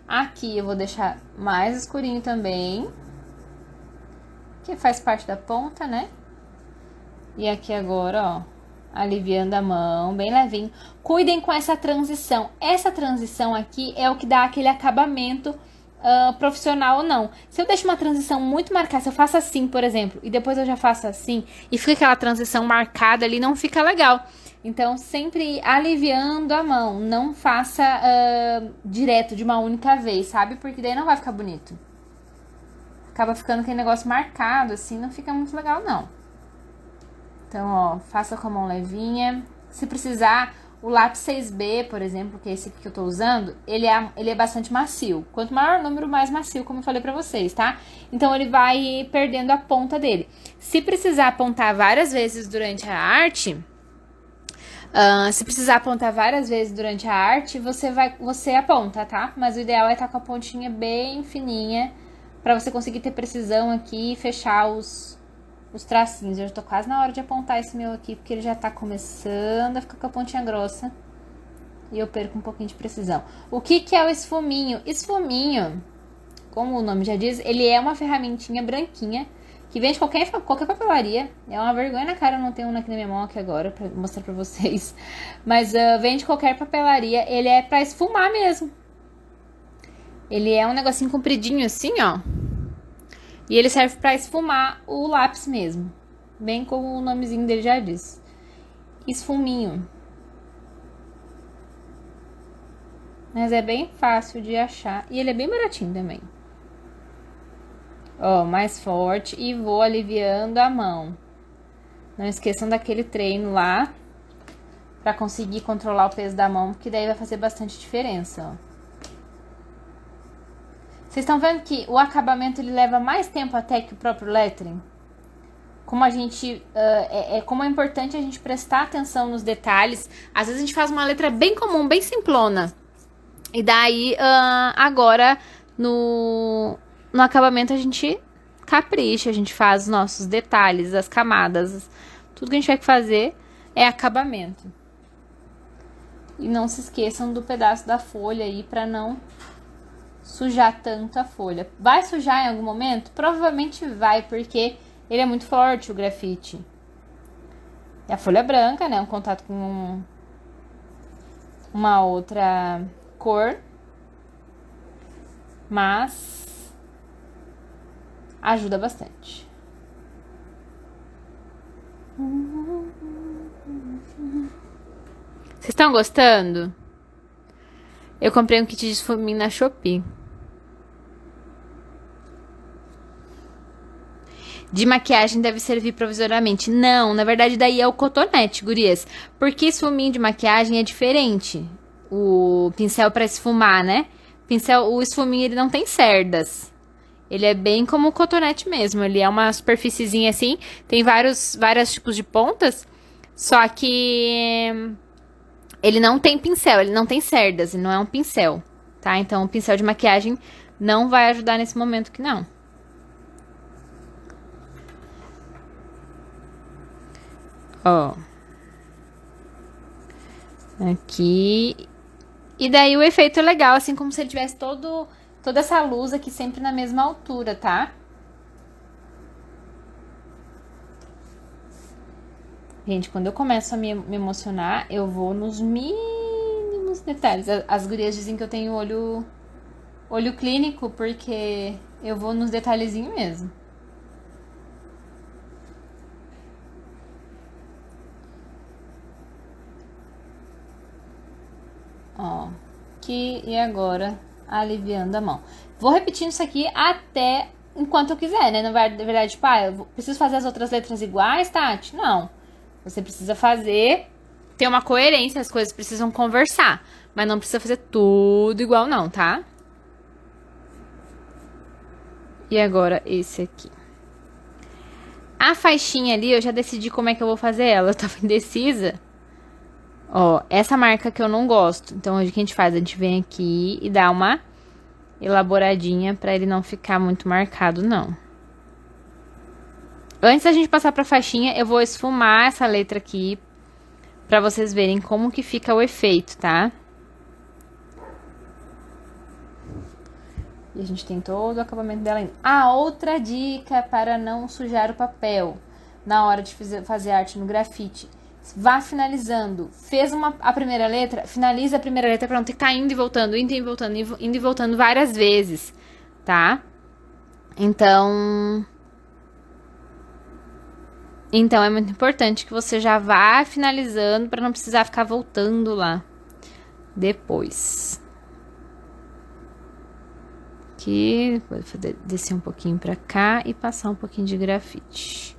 Aqui eu vou deixar mais escurinho também. Que faz parte da ponta, né? E aqui agora, ó, aliviando a mão, bem levinho. Cuidem com essa transição. Essa transição aqui é o que dá aquele acabamento profissional ou não. Se eu deixo uma transição muito marcada, se eu faço assim, por exemplo, e depois eu já faço assim, e fica aquela transição marcada ali, não fica legal. Então, sempre aliviando a mão, não faça direto de uma única vez, sabe? Porque daí não vai ficar bonito. Acaba ficando aquele negócio marcado, assim, não fica muito legal, não. Então, ó, faça com a mão levinha. Se precisar... O lápis 6B, por exemplo, que é esse aqui que eu tô usando, ele é bastante macio. Quanto maior o número, mais macio, como eu falei pra vocês, tá? Então, ele vai perdendo a ponta dele. Se precisar apontar várias vezes durante a arte... você aponta, tá? Mas o ideal é estar com a pontinha bem fininha, pra você conseguir ter precisão aqui e fechar os tracinhos. Eu já tô quase na hora de apontar esse meu aqui, porque ele já tá começando a ficar com a pontinha grossa. E eu perco um pouquinho de precisão. O que que é o esfuminho? Esfuminho, como o nome já diz, ele é uma ferramentinha branquinha, que vende qualquer papelaria. É uma vergonha na cara, eu não tenho um aqui na minha mão aqui agora, pra mostrar pra vocês. Mas vende qualquer papelaria, ele é pra esfumar mesmo. Ele é um negocinho compridinho assim, ó. E ele serve pra esfumar o lápis mesmo. Bem como o nomezinho dele já diz. Esfuminho. Mas é bem fácil de achar. E ele é bem baratinho também. Ó, mais forte. E vou aliviando a mão. Não esqueçam daquele treino lá. pra conseguir controlar o peso da mão, porque daí vai fazer bastante diferença, ó. Vocês estão vendo que o acabamento ele leva mais tempo até que o próprio lettering? Como a gente como é importante a gente prestar atenção nos detalhes. Às vezes a gente faz uma letra bem comum, bem simplona. E daí agora no acabamento a gente capricha, a gente faz os nossos detalhes, as camadas. Tudo que a gente vai fazer é acabamento. E não se esqueçam do pedaço da folha aí pra não sujar tanto a folha. Vai sujar em algum momento? Provavelmente vai, porque ele é muito forte, o grafite. E a folha branca, né? Um contato com uma outra cor. Mas ajuda bastante. Vocês estão gostando? Eu comprei um kit de esfuminho na Shopee. De maquiagem deve servir provisoriamente. Não, na verdade daí é o cotonete, gurias. Porque esfuminho de maquiagem é diferente. O pincel para esfumar, né? O esfuminho ele não tem cerdas. Ele é bem como o cotonete mesmo. Ele é uma superfíciezinha assim. Tem vários tipos de pontas. Só que ele não tem pincel, ele não tem cerdas. Ele não é um pincel, tá? Então o pincel de maquiagem não vai ajudar nesse momento que não. Ó. Aqui. E daí o efeito é legal, assim como se ele tivesse toda essa luz aqui sempre na mesma altura, tá? Gente, quando eu começo a me emocionar, eu vou nos mínimos detalhes. As gurias dizem que eu tenho olho clínico, porque eu vou nos detalhezinhos mesmo. Ó, aqui e agora aliviando a mão. Vou repetindo isso aqui até enquanto eu quiser, né? Na verdade, tipo, eu preciso fazer as outras letras iguais, Tati? Não. Você precisa ter uma coerência, as coisas precisam conversar. Mas não precisa fazer tudo igual não, tá? E agora esse aqui. A faixinha ali, eu já decidi como é que eu vou fazer ela. Eu tava indecisa. Ó, essa marca que eu não gosto. Então, hoje o que a gente faz? A gente vem aqui e dá uma elaboradinha pra ele não ficar muito marcado, não. Antes da gente passar pra faixinha, eu vou esfumar essa letra aqui pra vocês verem como que fica o efeito, tá? E a gente tem todo o acabamento dela ainda. Ah, outra dica para não sujar o papel na hora de fazer arte no grafite. Vá finalizando. Fez a primeira letra, finaliza a primeira letra pra não ter que estar indo e voltando, indo e voltando, indo e voltando várias vezes, tá? Então é muito importante que você já vá finalizando pra não precisar ficar voltando lá depois. Aqui, vou descer um pouquinho pra cá e passar um pouquinho de grafite.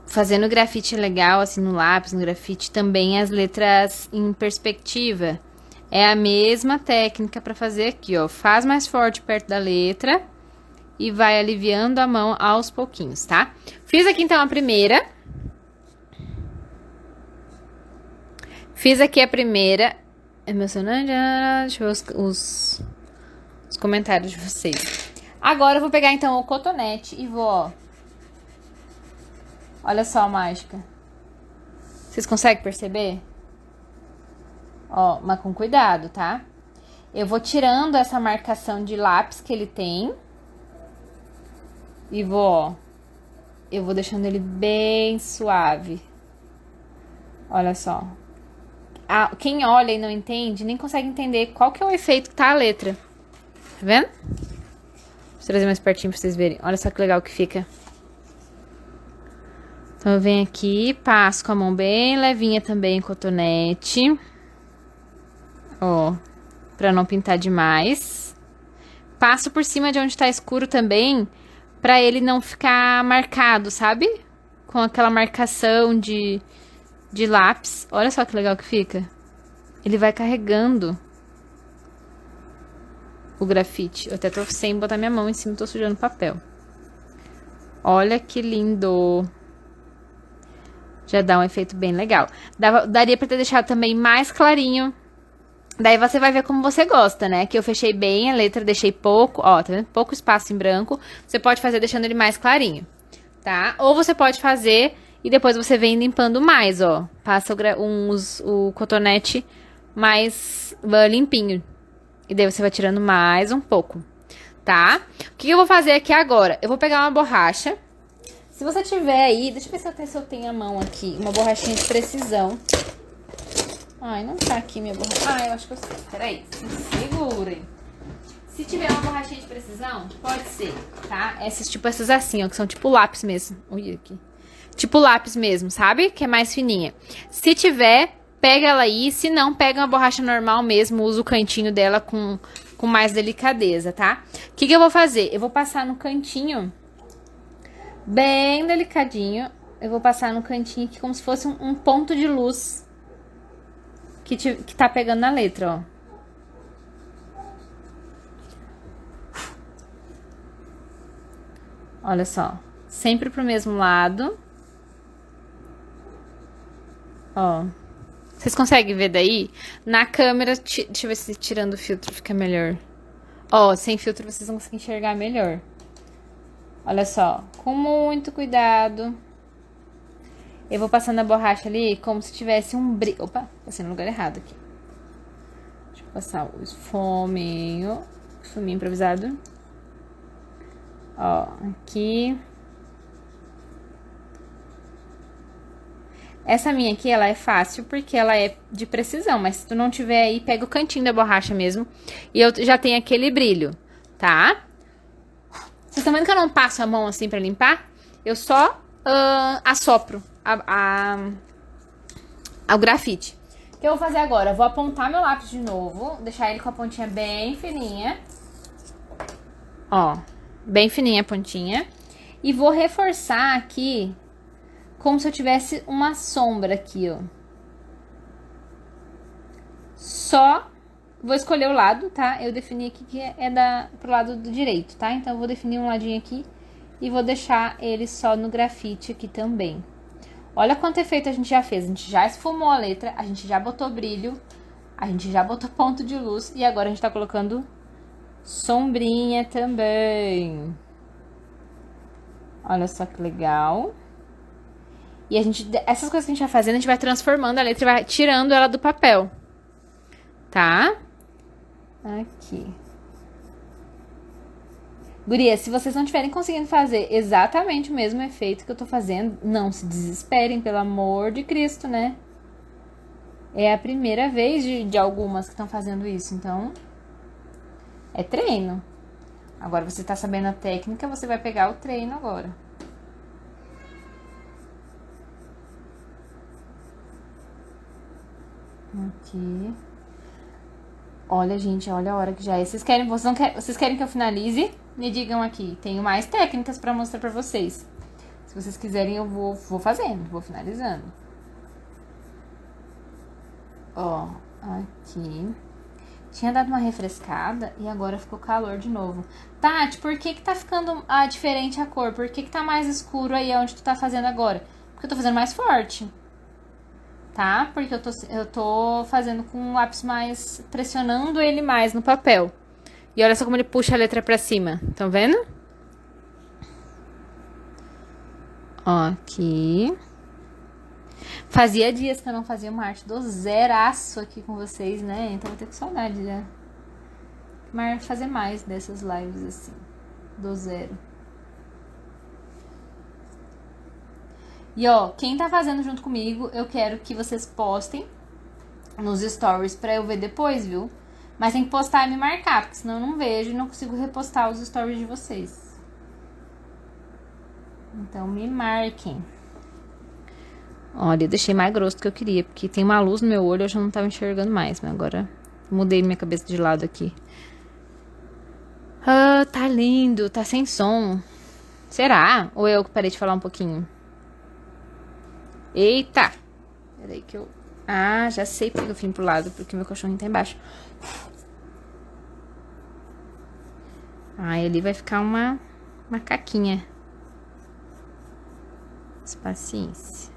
Fazendo grafite legal, assim, no lápis, no grafite, também as letras em perspectiva. É a mesma técnica pra fazer aqui, ó. Faz mais forte perto da letra e vai aliviando a mão aos pouquinhos, tá? Fiz aqui, então, a primeira. Fiz aqui a primeira. Emocionante. Deixa eu ver os comentários de vocês. Agora eu vou pegar, então, o cotonete e vou, ó. Olha só a mágica. Vocês conseguem perceber? Ó, mas com cuidado, tá? Eu vou tirando essa marcação de lápis que ele tem. E vou, ó. Eu vou deixando ele bem suave. Olha só. Quem olha e não entende, nem consegue entender qual que é o efeito que tá a letra. Tá vendo? Vou trazer mais pertinho pra vocês verem. Olha só que legal que fica. Então, eu venho aqui, passo com a mão bem levinha também, cotonete. Ó, pra não pintar demais. Passo por cima de onde tá escuro também, pra ele não ficar marcado, sabe? Com aquela marcação de lápis. Olha só que legal que fica. Ele vai carregando o grafite. Eu até tô sem botar minha mão em cima, tô sujando papel. Olha que lindo. Já dá um efeito bem legal. Daria pra ter deixado também mais clarinho. Daí você vai ver como você gosta, né? Que eu fechei bem a letra, deixei pouco, ó, tá vendo? Pouco espaço em branco. Você pode fazer deixando ele mais clarinho, tá? Ou você pode fazer e depois você vem limpando mais, ó. Passa o cotonete mais limpinho. E daí você vai tirando mais um pouco, tá? O que eu vou fazer aqui agora? Eu vou pegar uma borracha. Se você tiver aí, deixa eu ver se eu tenho a mão aqui, uma borrachinha de precisão. Ai, não tá aqui minha borracha. Ah, eu acho que eu sei. Peraí, se segurem. Se tiver uma borrachinha de precisão, pode ser, tá? Essas assim, ó, que são tipo lápis mesmo. Olha aqui. Tipo lápis mesmo, sabe? Que é mais fininha. Se tiver, pega ela aí. Se não, pega uma borracha normal mesmo. Usa o cantinho dela com mais delicadeza, tá? O que eu vou fazer? Eu vou passar no cantinho, bem delicadinho. Eu vou passar no cantinho aqui como se fosse um ponto de luz que tá pegando na letra, ó. Olha só. Sempre pro mesmo lado. Ó. Vocês conseguem ver daí? Na câmera, deixa eu ver se tirando o filtro fica melhor. Ó, sem filtro vocês vão conseguir enxergar melhor. Olha só. Com muito cuidado. Eu vou passando a borracha ali como se tivesse um brilho. Opa, passei no lugar errado aqui. Deixa eu passar o esfuminho. Esfuminho improvisado. Ó, aqui. Essa minha aqui, ela é fácil porque ela é de precisão. Mas se tu não tiver aí, pega o cantinho da borracha mesmo. E eu já tenho aquele brilho, tá? Vocês estão vendo que eu não passo a mão assim pra limpar? Eu só assopro o grafite. O que eu vou fazer agora? Eu vou apontar meu lápis de novo. Deixar ele com a pontinha bem fininha. Ó, bem fininha a pontinha. E vou reforçar aqui como se eu tivesse uma sombra aqui, ó. Só vou escolher o lado, tá? Eu defini aqui que é pro lado do direito, tá? Então eu vou definir um ladinho aqui e vou deixar ele só no grafite aqui também. Olha quanto efeito a gente já fez. A gente já esfumou a letra, a gente já botou brilho, a gente já botou ponto de luz e agora a gente tá colocando sombrinha também. Olha só que legal. E essas coisas que a gente vai fazendo, a gente vai transformando a letra e vai tirando ela do papel. Tá? Aqui. Guria, se vocês não estiverem conseguindo fazer exatamente o mesmo efeito que eu tô fazendo, não se desesperem, pelo amor de Cristo, né? É a primeira vez de algumas que estão fazendo isso, então é treino. Agora você tá sabendo a técnica, você vai pegar o treino agora. Aqui. Olha, gente, olha a hora que já é. Vocês querem que eu finalize? Me digam aqui. Tenho mais técnicas pra mostrar pra vocês. Se vocês quiserem, eu vou fazendo, vou finalizando. Ó, aqui. Tinha dado uma refrescada e agora ficou calor de novo. Tati, por que tá ficando diferente a cor? Por que tá mais escuro aí onde tu tá fazendo agora? Porque eu tô fazendo mais forte. Tá? Porque eu tô fazendo com um lápis mais... pressionando ele mais no papel. E olha só como ele puxa a letra pra cima. Estão vendo? Ó, aqui. Fazia dias que eu não fazia uma arte do zeraço aqui com vocês, né? Então vou ter com saudade já. Mas fazer mais dessas lives assim. Do zero. E ó, quem tá fazendo junto comigo, eu quero que vocês postem nos stories pra eu ver depois, viu? Mas tem que postar e me marcar, porque senão eu não vejo e não consigo repostar os stories de vocês. Então me marquem. Olha, eu deixei mais grosso do que eu queria, porque tem uma luz no meu olho, eu já não tava enxergando mais, mas agora mudei minha cabeça de lado aqui. Ah, tá lindo, tá sem som. Será? Ou eu que parei de falar um pouquinho? Eita! Peraí que eu... Ah, já sei porque eu vim pro lado, porque meu cachorrinho tá embaixo. Ai, ali vai ficar uma caquinha. Paciência.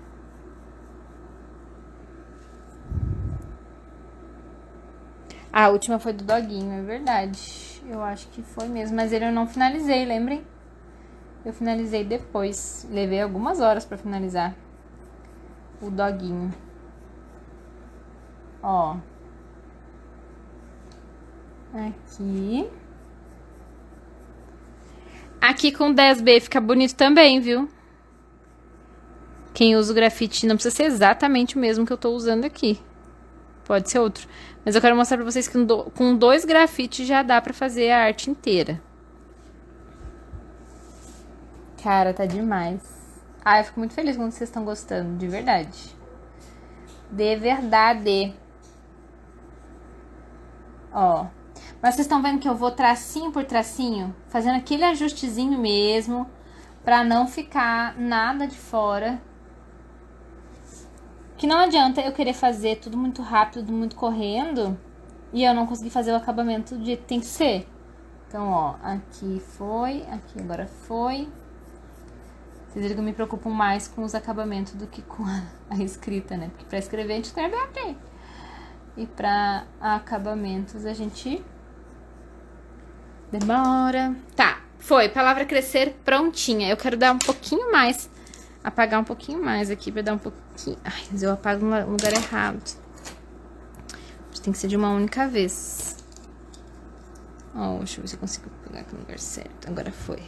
A última foi do doguinho, é verdade. Eu acho que foi mesmo, mas ele eu não finalizei, lembrem? Eu finalizei depois. Levei algumas horas pra finalizar o doguinho. Ó. Aqui. Aqui com 10B fica bonito também, viu? Quem usa o grafite não precisa ser exatamente o mesmo que eu tô usando aqui. Pode ser outro. Mas eu quero mostrar pra vocês que com 2 grafites já dá pra fazer a arte inteira. Cara, tá demais. Ah, eu fico muito feliz quando vocês estão gostando, de verdade. De verdade. Ó. Mas vocês estão vendo que eu vou tracinho por tracinho, fazendo aquele ajustezinho mesmo, pra não ficar nada de fora. Que não adianta eu querer fazer tudo muito rápido, tudo muito correndo, e eu não conseguir fazer o acabamento do jeito que tem que ser. Então, ó, aqui foi, aqui agora foi. Vocês viram que eu me preocupo mais com os acabamentos do que com a escrita, né? Porque pra escrever a gente escreve aqui. E pra acabamentos a gente demora. Tá, foi. Palavra crescer prontinha. Eu quero dar um pouquinho mais, apagar um pouquinho mais aqui pra dar um pouquinho. Ai, mas eu apago no lugar errado. Tem que ser de uma única vez. Ó, deixa eu ver se eu consigo pegar aqui no lugar certo. Agora foi.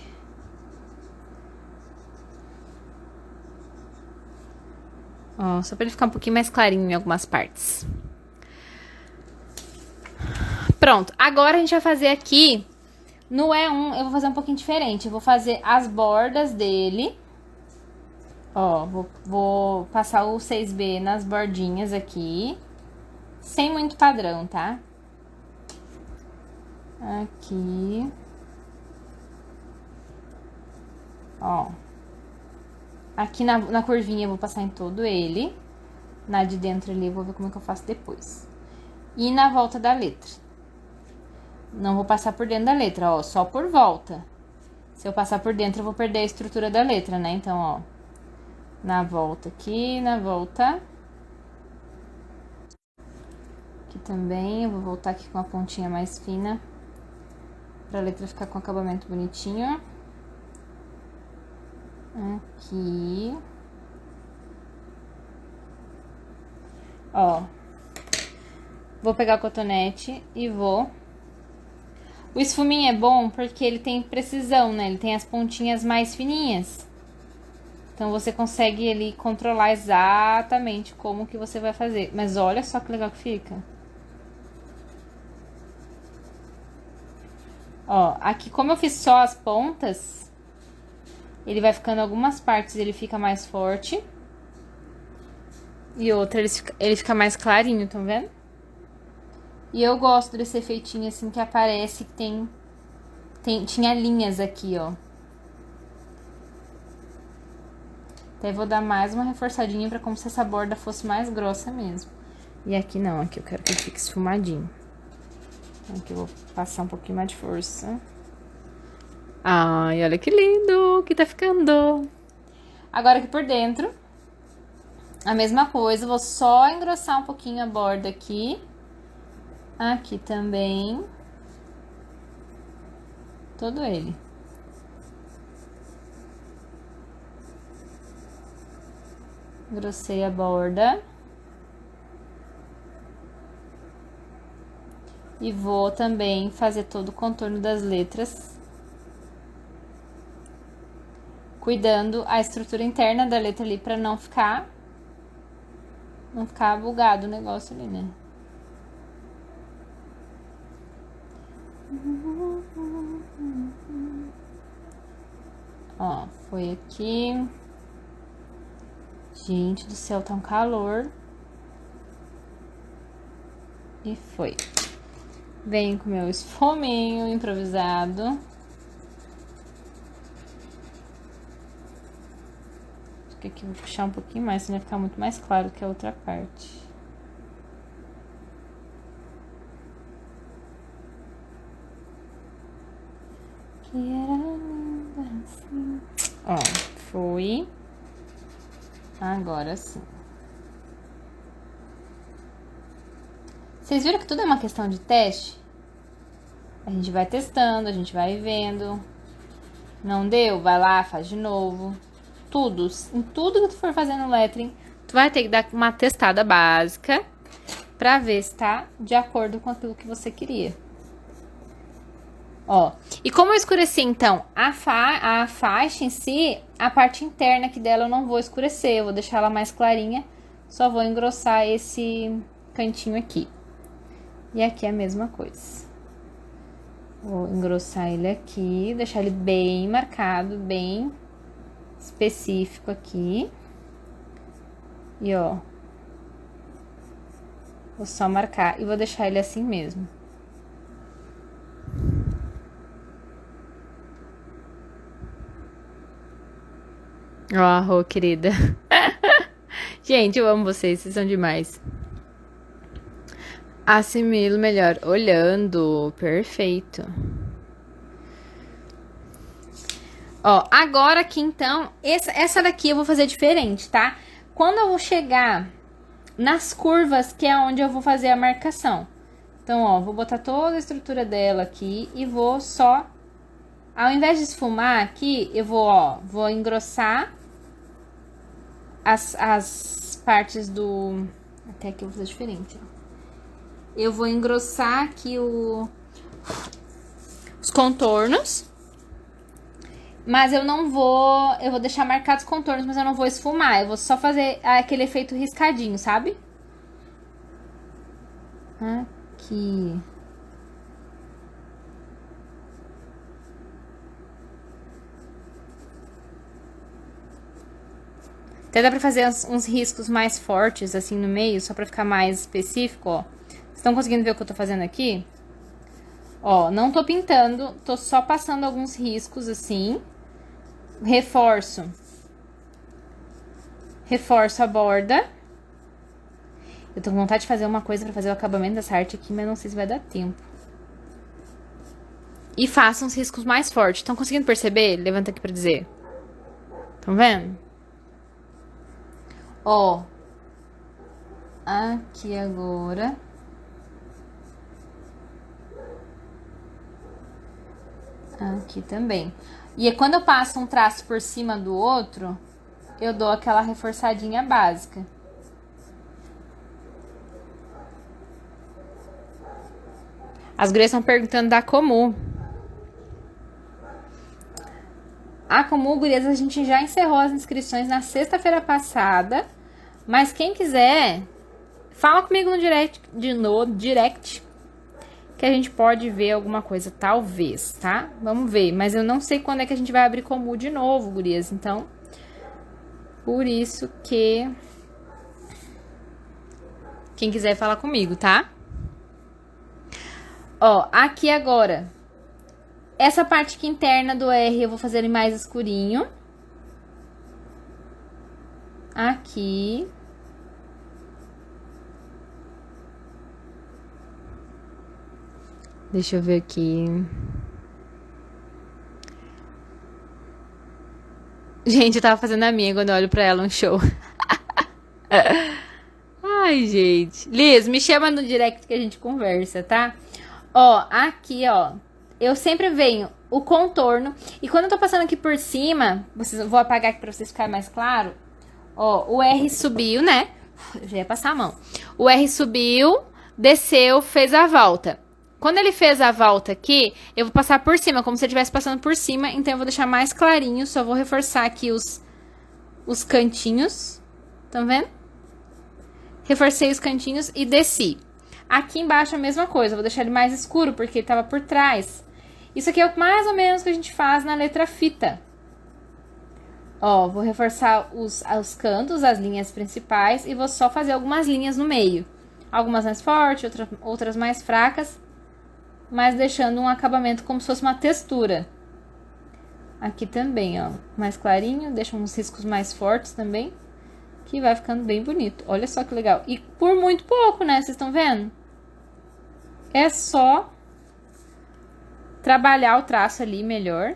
Ó, só pra ele ficar um pouquinho mais clarinho em algumas partes. Pronto, agora a gente vai fazer aqui, no E1, eu vou fazer um pouquinho diferente. Eu vou fazer as bordas dele. Ó, vou passar o 6B nas bordinhas aqui. Sem muito padrão, tá? Aqui. Ó. Aqui na curvinha eu vou passar em todo ele. Na de dentro ali eu vou ver como é que eu faço depois. E na volta da letra. Não vou passar por dentro da letra, ó, só por volta. Se eu passar por dentro eu vou perder a estrutura da letra, né? Então, ó, na volta aqui, na volta. Aqui também, eu vou voltar aqui com a pontinha mais fina. Pra letra ficar com acabamento bonitinho. Aqui. Ó. Vou pegar o cotonete e vou... O esfuminho é bom porque ele tem precisão, né? Ele tem as pontinhas mais fininhas. Então, você consegue ele controlar exatamente como que você vai fazer. Mas olha só que legal que fica. Ó, aqui como eu fiz só as pontas, ele vai ficando algumas partes, ele fica mais forte. E outra, ele fica mais clarinho, tão vendo? E eu gosto desse efeitinho assim que aparece que tinha linhas aqui, ó. Até vou dar mais uma reforçadinha pra como se essa borda fosse mais grossa mesmo. E aqui não, aqui eu quero que ele fique esfumadinho. Aqui eu vou passar um pouquinho mais de força. Ai, olha que lindo que tá ficando. Agora aqui por dentro, a mesma coisa, vou só engrossar um pouquinho a borda aqui. Aqui também. Todo ele. Engrossei a borda. E vou também fazer todo o contorno das letras. Cuidando a estrutura interna da letra ali pra não ficar bugado o negócio ali, né? Ó, foi aqui. Gente do céu, tá um calor. E foi. Venho com meu esfuminho improvisado. que aqui eu vou puxar um pouquinho mais, senão vai ficar muito mais claro que a outra parte. Que era linda assim. Ó, foi. Agora sim. Vocês viram que tudo é uma questão de teste? A gente vai testando, a gente vai vendo. Não deu? Vai lá, faz de novo. Tudo, em tudo que tu for fazer no lettering, tu vai ter que dar uma testada básica pra ver se tá de acordo com aquilo que você queria. Ó, e como eu escureci, então, a faixa em si, a parte interna aqui dela eu não vou escurecer, eu vou deixar ela mais clarinha, só vou engrossar esse cantinho aqui. E aqui é a mesma coisa. Vou engrossar ele aqui, deixar ele bem marcado, bem específico aqui. E ó, vou só marcar e vou deixar ele assim mesmo. Ó, querida. Gente, eu amo vocês são demais. Assimilo melhor olhando. Perfeito. Ó, agora aqui então, essa daqui eu vou fazer diferente, tá? Quando eu vou chegar nas curvas, que é onde eu vou fazer a marcação. Então, ó, vou botar toda a estrutura dela aqui e vou só... Ao invés de esfumar aqui, eu vou, ó, vou engrossar as partes do... Até aqui eu vou fazer diferente, ó. Eu vou engrossar aqui os contornos. Mas eu não vou... Eu vou deixar marcados os contornos, mas eu não vou esfumar. Eu vou só fazer aquele efeito riscadinho, sabe? Aqui. Até dá pra fazer uns riscos mais fortes, assim, no meio, só pra ficar mais específico, ó. Vocês estão conseguindo ver o que eu tô fazendo aqui? Ó, não tô pintando, tô só passando alguns riscos, assim. Reforço a borda. Eu tô com vontade de fazer uma coisa pra fazer o acabamento dessa arte aqui, mas não sei se vai dar tempo. E faço uns riscos mais fortes. Estão conseguindo perceber? Levanta aqui pra dizer. Estão vendo? Ó. Aqui agora. Aqui também. E quando eu passo um traço por cima do outro, eu dou aquela reforçadinha básica. As gurias estão perguntando da Comu. A Comu, gurias, a gente já encerrou as inscrições na sexta-feira passada. Mas quem quiser, fala comigo no direct, que a gente pode ver alguma coisa, talvez, tá? Vamos ver, mas eu não sei quando é que a gente vai abrir Comu de novo, gurias, então... Por isso que... Quem quiser falar comigo, tá? Ó, aqui agora... Essa parte aqui interna do R eu vou fazer ele mais escurinho. Aqui... Deixa eu ver aqui. Gente, eu tava fazendo a minha quando eu olho pra ela um show. Ai, gente. Liz, me chama no direct que a gente conversa, tá? Ó, aqui, ó. Eu sempre venho o contorno. E quando eu tô passando aqui por cima, vou apagar aqui pra vocês ficarem mais claro. Ó, o R subiu, né? Eu já ia passar a mão. O R subiu, desceu, fez a volta. Quando ele fez a volta aqui, eu vou passar por cima, como se eu estivesse passando por cima. Então, eu vou deixar mais clarinho. Só vou reforçar aqui os cantinhos. Estão vendo? Reforcei os cantinhos e desci. Aqui embaixo a mesma coisa. Eu vou deixar ele mais escuro, porque ele tava por trás. Isso aqui é mais ou menos o que a gente faz na letra fita. Ó, vou reforçar os cantos, as linhas principais. E vou só fazer algumas linhas no meio. Algumas mais fortes, outras mais fracas. Mas deixando um acabamento como se fosse uma textura. Aqui também, ó, mais clarinho, deixa uns riscos mais fortes também, que vai ficando bem bonito. Olha só que legal. E por muito pouco, né? Vocês estão vendo? É só trabalhar o traço ali melhor.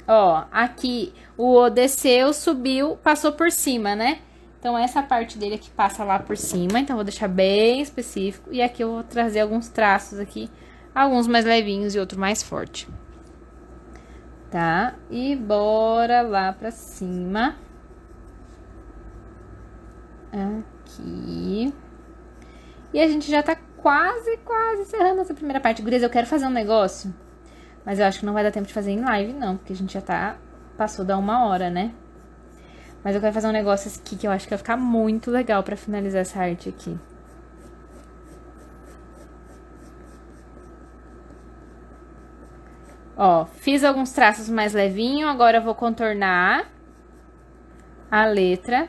Ó, aqui o O desceu, subiu, passou por cima, né? Então, essa parte dele aqui passa lá por cima. Então, vou deixar bem específico. E aqui eu vou trazer alguns traços aqui. Alguns mais levinhos e outro mais forte. Tá? E bora lá pra cima. Aqui. E a gente já tá quase encerrando essa primeira parte. Gurias, eu quero fazer um negócio. Mas eu acho que não vai dar tempo de fazer em live, não. Porque a gente já tá... Passou da 1 hora, né? Mas eu quero fazer um negócio aqui que eu acho que vai ficar muito legal pra finalizar essa arte aqui. Ó, fiz alguns traços mais levinho, agora eu vou contornar a letra.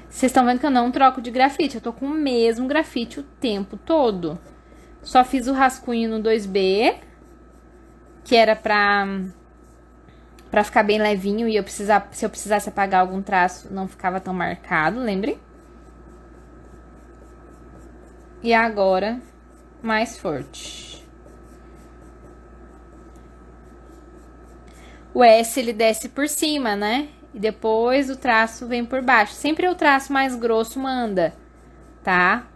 Vocês estão vendo que eu não troco de grafite, eu tô com o mesmo grafite o tempo todo. Só fiz o rascunho no 2B, que era pra ficar bem levinho e se eu precisasse apagar algum traço, não ficava tão marcado, lembrem? E agora, mais forte. O S, ele desce por cima, né? E depois o traço vem por baixo. Sempre o traço mais grosso manda, tá?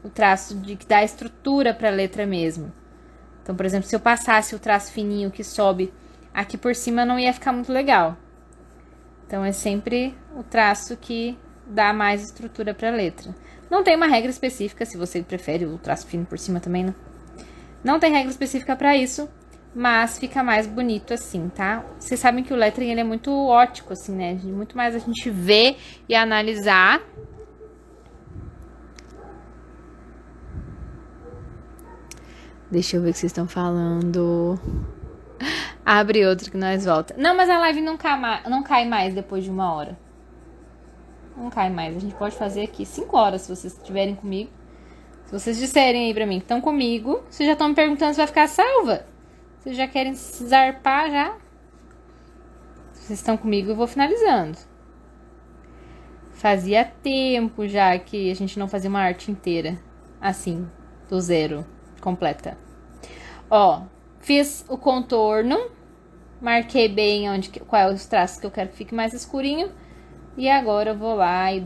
O traço que dá estrutura pra letra mesmo. Então, por exemplo, se eu passasse o traço fininho que sobe aqui por cima, não ia ficar muito legal. Então, é sempre o traço que dá mais estrutura pra letra. Não tem uma regra específica, se você prefere o traço fino por cima também, não tem regra específica pra isso, mas fica mais bonito assim, tá? Vocês sabem que o lettering, ele é muito ótico, assim, né? Muito mais a gente ver e analisar. Deixa eu ver o que vocês estão falando. Abre outro que nós volta. Não, mas a live não cai mais depois de 1 hora. Não cai mais. A gente pode fazer aqui 5 horas, se vocês estiverem comigo. Se vocês disserem aí pra mim que estão comigo, vocês já estão me perguntando se vai ficar salva. Vocês já querem se zarpar já? Se vocês estão comigo, eu vou finalizando. Fazia tempo já que a gente não fazia uma arte inteira. Assim, do zero, completa. Ó, fiz o contorno. Marquei bem qual é os traços que eu quero que fique mais escurinho. E agora eu vou lá e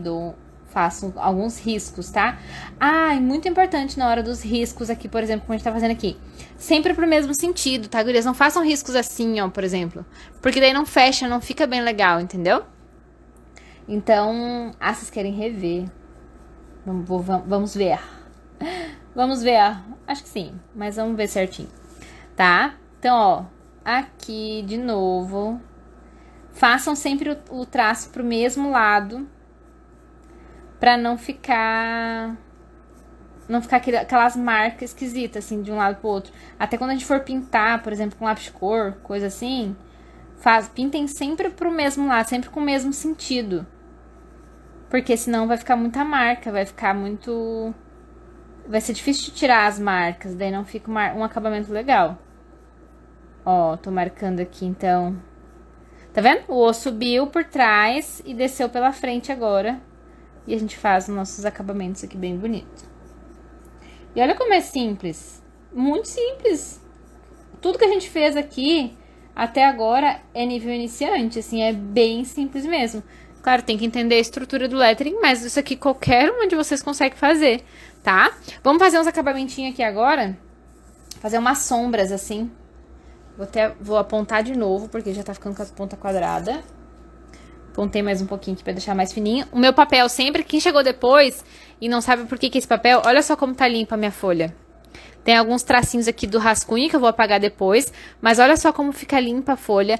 faço alguns riscos, tá? Ah, e muito importante na hora dos riscos aqui, por exemplo, como a gente tá fazendo aqui. Sempre pro mesmo sentido, tá, gurias? Não façam riscos assim, ó, por exemplo. Porque daí não fecha, não fica bem legal, entendeu? Então, vocês querem rever. Vamos ver. Vamos ver. Acho que sim, mas vamos ver certinho. Tá? Então, ó, aqui de novo. Façam sempre o traço pro mesmo lado. Pra não ficar aquelas marcas esquisitas, assim, de um lado pro outro. Até quando a gente for pintar, por exemplo, com lápis de cor, coisa assim, pintem sempre pro mesmo lado, sempre com o mesmo sentido. Porque senão vai ficar muita marca, vai ser difícil de tirar as marcas, daí não fica um acabamento legal. Ó, tô marcando aqui, então. Tá vendo? O O subiu por trás e desceu pela frente agora. E a gente faz os nossos acabamentos aqui bem bonito. E olha como é simples. Muito simples. Tudo que a gente fez aqui, até agora, é nível iniciante. Assim, é bem simples mesmo. Claro, tem que entender a estrutura do lettering, mas isso aqui qualquer um de vocês consegue fazer, tá? Vamos fazer uns acabamentinhos aqui agora. Fazer umas sombras, assim. Vou apontar de novo, porque já tá ficando com as pontas quadradas. Apontei mais um pouquinho aqui pra deixar mais fininho. O meu papel sempre, quem chegou depois e não sabe por que esse papel, olha só como tá limpa a minha folha. Tem alguns tracinhos aqui do rascunho que eu vou apagar depois, mas olha só como fica limpa a folha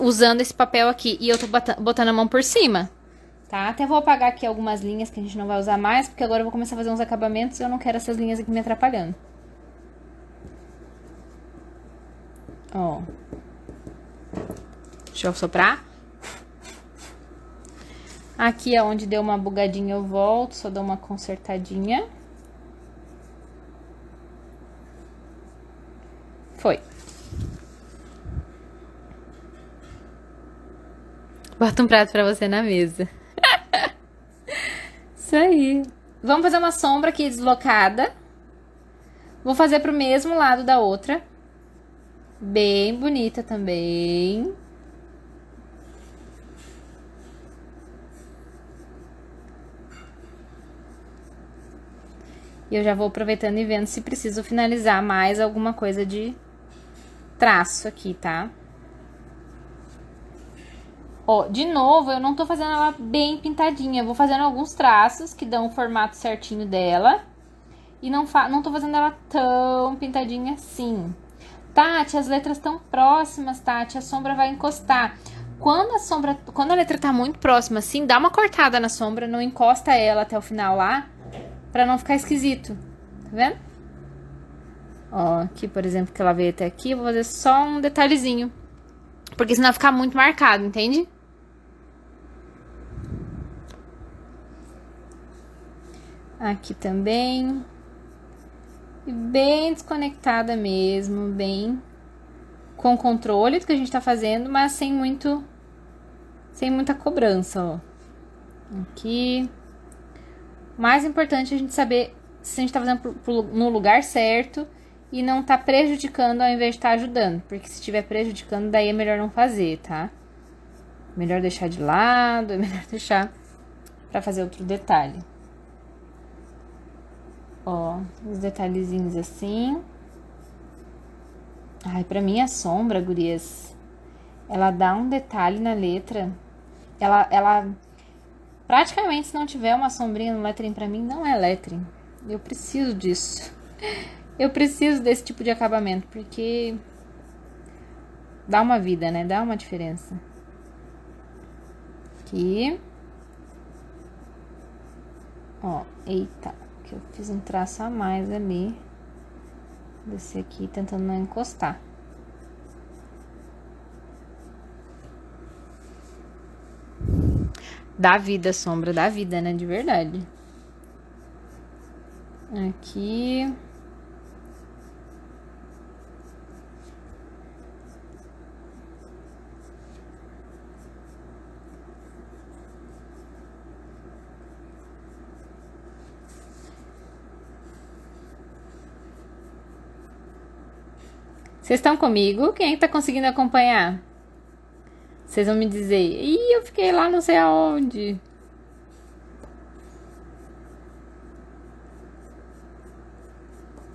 usando esse papel aqui. E eu tô botando a mão por cima, tá? Até vou apagar aqui algumas linhas que a gente não vai usar mais, porque agora eu vou começar a fazer uns acabamentos e eu não quero essas linhas aqui me atrapalhando. Ó. Deixa eu soprar. Aqui é onde deu uma bugadinha, eu volto, só dou uma consertadinha. Foi. Bota um prato pra você na mesa. Isso aí. Vamos fazer uma sombra aqui deslocada. Vou fazer pro mesmo lado da outra. Bem bonita também. E eu já vou aproveitando e vendo se preciso finalizar mais alguma coisa de traço aqui, tá? Ó, de novo, eu não tô fazendo ela bem pintadinha. Eu vou fazendo alguns traços que dão o formato certinho dela. E não tô fazendo ela tão pintadinha assim. Tati, as letras estão próximas, Tati. A sombra vai encostar. Quando a letra tá muito próxima assim, dá uma cortada na sombra. Não encosta ela até o final lá. Pra não ficar esquisito. Tá vendo? Ó, aqui, por exemplo, que ela veio até aqui. Eu vou fazer só um detalhezinho. Porque senão vai ficar muito marcado, entende? Aqui também. E bem desconectada mesmo, bem com controle do que a gente tá fazendo, mas sem muita cobrança, ó. Aqui. Mais importante é a gente saber se a gente tá fazendo no lugar certo e não tá prejudicando ao invés de estar ajudando. Porque se estiver prejudicando, daí é melhor não fazer, tá? Melhor deixar de lado, é melhor deixar pra fazer outro detalhe. Ó, os detalhezinhos assim. Ai, pra mim a sombra, gurias, ela dá um detalhe na letra. Ela praticamente, se não tiver uma sombrinha no lettering, pra mim não é lettering. Eu preciso disso. Eu preciso desse tipo de acabamento, porque dá uma vida, né? Dá uma diferença. Aqui. Ó, eita, que eu fiz um traço a mais ali. Desse aqui, tentando não encostar. Dá vida, sombra, dá vida, né? De verdade. Aqui. Vocês estão comigo? Quem é que tá conseguindo acompanhar? Vocês vão me dizer, ih, eu fiquei lá não sei aonde.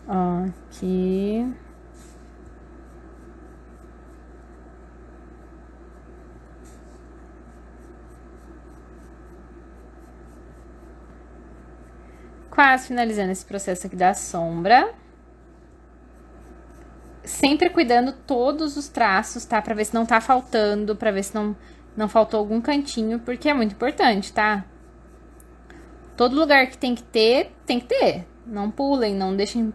Ó, aqui. Quase finalizando esse processo aqui da sombra. Sempre cuidando todos os traços, tá? Pra ver se não tá faltando, pra ver se não faltou algum cantinho, porque é muito importante, tá? Todo lugar que tem que ter, tem que ter. Não pulem, não deixem...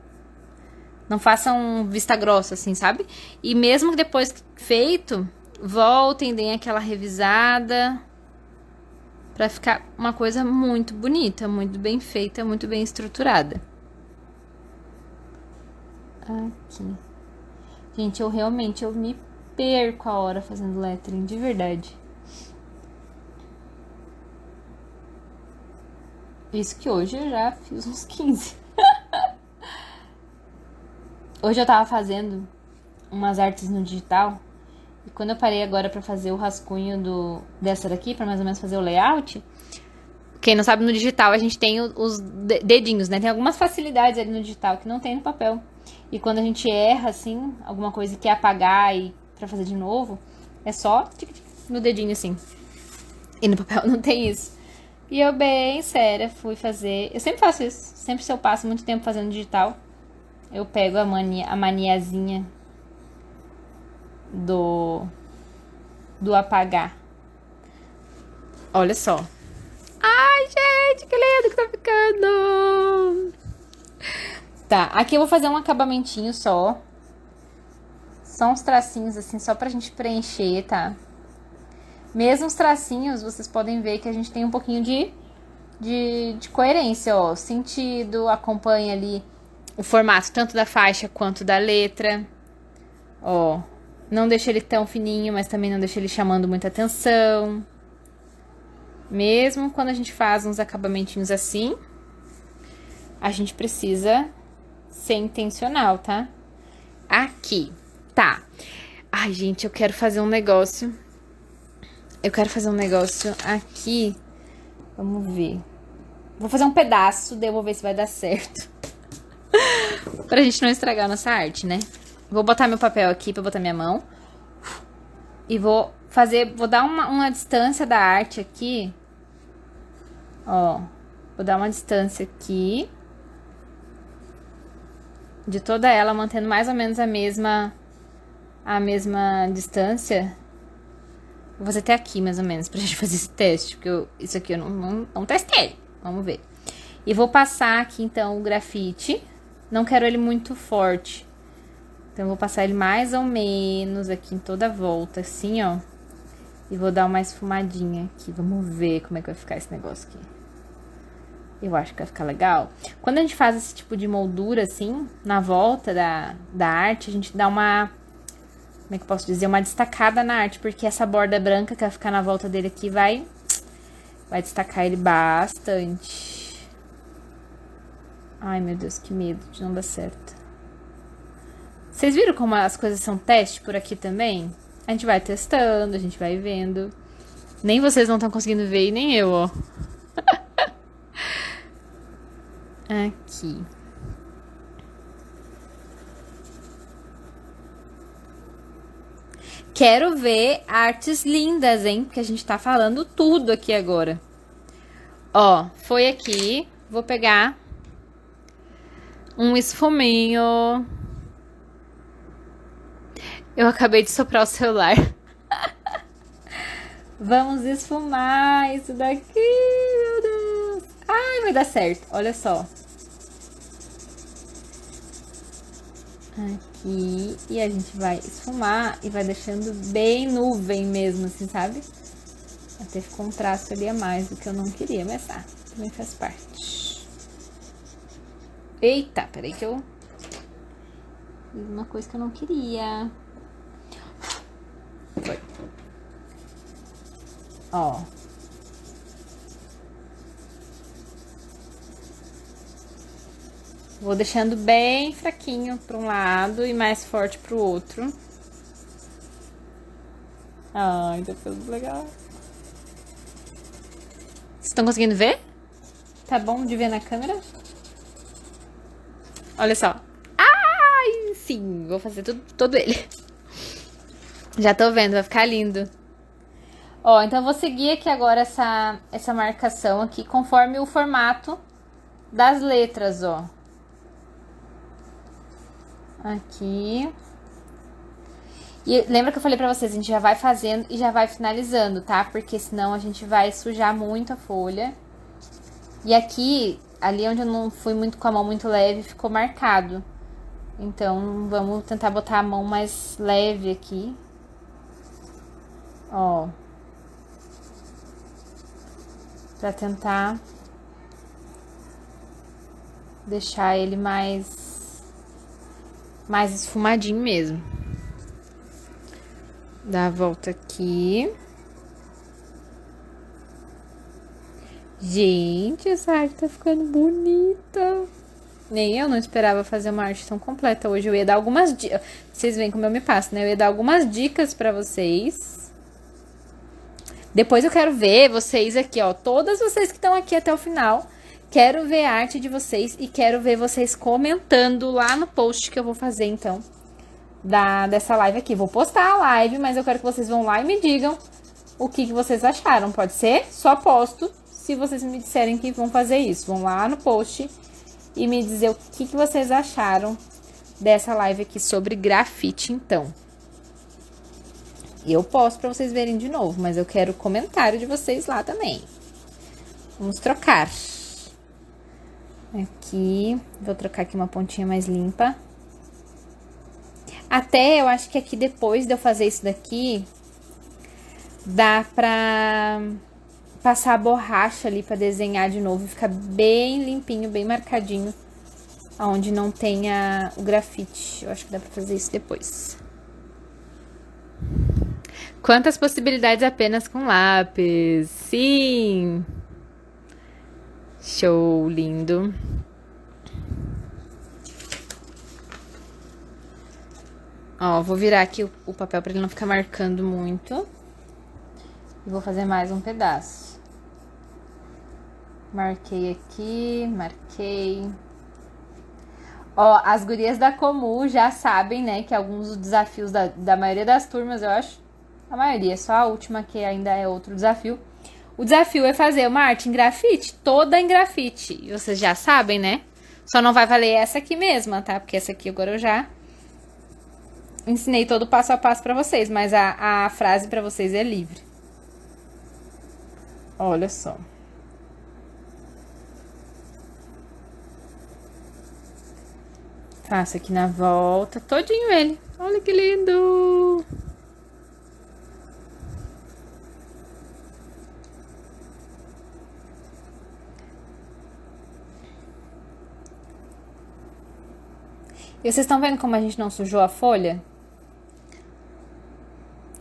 Não façam vista grossa, assim, sabe? E mesmo que depois feito, voltem, deem aquela revisada... Pra ficar uma coisa muito bonita, muito bem feita, muito bem estruturada. Aqui. Gente, eu me perco a hora fazendo lettering, de verdade. Isso que hoje eu já fiz uns 15. Hoje eu tava fazendo umas artes no digital. E quando eu parei agora pra fazer o rascunho dessa daqui, pra mais ou menos fazer o layout... Quem não sabe, no digital a gente tem os dedinhos, né? Tem algumas facilidades ali no digital que não tem no papel. E quando a gente erra, assim, alguma coisa que quer apagar e pra fazer de novo, é só no dedinho, assim. E no papel não tem isso. E eu, bem séria, fui fazer... Eu sempre faço isso. Sempre se eu passo muito tempo fazendo digital, eu pego a maniazinha do apagar. Olha só. Ai, gente, que lindo que tá ficando. Tá, aqui eu vou fazer um acabamentinho só. Só uns tracinhos assim, só pra gente preencher, tá? Mesmo os tracinhos, vocês podem ver que a gente tem um pouquinho de coerência, ó. Sentido, acompanha ali o formato tanto da faixa quanto da letra. Ó, não deixa ele tão fininho, mas também não deixa ele chamando muita atenção. Mesmo quando a gente faz uns acabamentinhos assim, a gente precisa ser intencional, tá? Aqui, tá. Ai, gente, eu quero fazer um negócio. Aqui. Vamos ver. Vou fazer um pedaço, daí eu vou ver se vai dar certo. Pra gente não estragar a nossa arte, né? Vou botar meu papel aqui pra botar minha mão. E vou dar uma distância da arte aqui. Ó, vou dar uma distância aqui. De toda ela, mantendo mais ou menos a mesma distância. Vou fazer até aqui, mais ou menos, pra gente fazer esse teste. Porque isso aqui eu não testei. Vamos ver. E vou passar aqui, então, o grafite. Não quero ele muito forte. Então, eu vou passar ele mais ou menos aqui em toda a volta, assim, ó. E vou dar uma esfumadinha aqui. Vamos ver como é que vai ficar esse negócio aqui. Eu acho que vai ficar legal. Quando a gente faz esse tipo de moldura, assim, na volta da arte, a gente dá uma... Como é que eu posso dizer? Uma destacada na arte. Porque essa borda branca que vai ficar na volta dele aqui vai destacar ele bastante. Ai, meu Deus, que medo de não dar certo. Vocês viram como as coisas são teste por aqui também? A gente vai testando, a gente vai vendo. Nem vocês não estão conseguindo ver e nem eu, ó. Aqui. Quero ver artes lindas, hein? Porque a gente tá falando tudo aqui agora. Ó, foi aqui. Vou pegar um esfuminho. Eu acabei de soprar o celular. Vamos esfumar isso daqui, meu Deus. Ai, vai dar certo. Olha só. Aqui. E a gente vai esfumar e vai deixando bem nuvem mesmo, assim, sabe? Até ficou um traço ali a mais do que eu não queria, mas tá. Também faz parte. Eita, peraí que eu... fiz uma coisa que eu não queria. Foi. Ó. Vou deixando bem fraquinho para um lado e mais forte pro outro. Ai, tá ficando legal. Vocês estão conseguindo ver? Tá bom de ver na câmera? Olha só. Ai, sim, vou fazer todo ele. Já tô vendo, vai ficar lindo. Ó, então eu vou seguir aqui agora essa marcação aqui conforme o formato das letras, ó. Aqui. E lembra que eu falei pra vocês, a gente já vai fazendo e já vai finalizando, tá? Porque senão a gente vai sujar muito a folha. E aqui, ali onde eu não fui muito com a mão muito leve, ficou marcado. Então, vamos tentar botar a mão mais leve aqui. Ó. Pra tentar deixar ele mais esfumadinho mesmo. Dá a volta aqui. Gente, essa arte tá ficando bonita. Nem eu não esperava fazer uma arte tão completa hoje. Eu ia dar algumas dicas. Vocês veem como eu me passo, né? Eu ia dar algumas dicas pra vocês. Depois eu quero ver vocês aqui, ó. Todas vocês que estão aqui até o final. Quero ver a arte de vocês e quero ver vocês comentando lá no post que eu vou fazer, então, dessa live aqui. Vou postar a live, mas eu quero que vocês vão lá e me digam o que vocês acharam. Pode ser? Só posto se vocês me disserem que vão fazer isso. Vão lá no post e me dizer o que vocês acharam dessa live aqui sobre grafite, então. E eu posto pra vocês verem de novo, mas eu quero o comentário de vocês lá também. Vamos trocar. Aqui, vou trocar aqui uma pontinha mais limpa. Até eu acho que aqui depois de eu fazer isso daqui, dá pra passar a borracha ali pra desenhar de novo e ficar bem limpinho, bem marcadinho, onde não tenha o grafite. Eu acho que dá pra fazer isso depois. Quantas possibilidades apenas com lápis. Sim. Show, lindo. Ó, vou virar aqui o papel pra ele não ficar marcando muito. E vou fazer mais um pedaço. Marquei aqui, marquei. Ó, as gurias da Comu já sabem, né, que alguns dos desafios da maioria das turmas, eu acho. A maioria, só a última que ainda é outro desafio. O desafio é fazer uma arte em grafite, toda em grafite. E vocês já sabem, né? Só não vai valer essa aqui mesma, tá? Porque essa aqui agora eu já ensinei todo o passo a passo pra vocês. Mas a frase pra vocês é livre. Olha só. Faço aqui na volta, todinho ele. Olha que lindo! E vocês estão vendo como a gente não sujou a folha?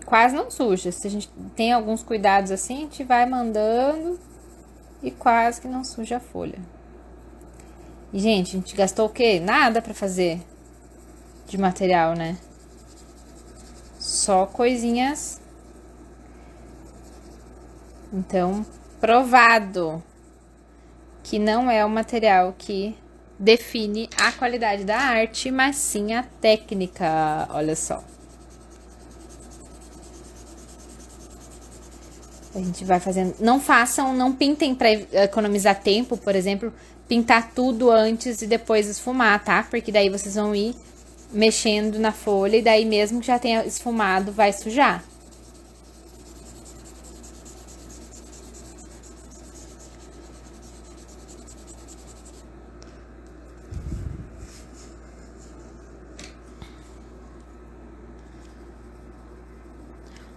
Quase não suja. Se a gente tem alguns cuidados assim, a gente vai mandando e quase que não suja a folha. E, gente, a gente gastou o quê? Nada pra fazer de material, né? Só coisinhas. Então, provado que não é o material que define a qualidade da arte, mas sim a técnica. Olha só. A gente vai fazendo. Não pintem para economizar tempo, por exemplo, pintar tudo antes e depois esfumar, tá? Porque daí vocês vão ir mexendo na folha e daí mesmo que já tenha esfumado, vai sujar.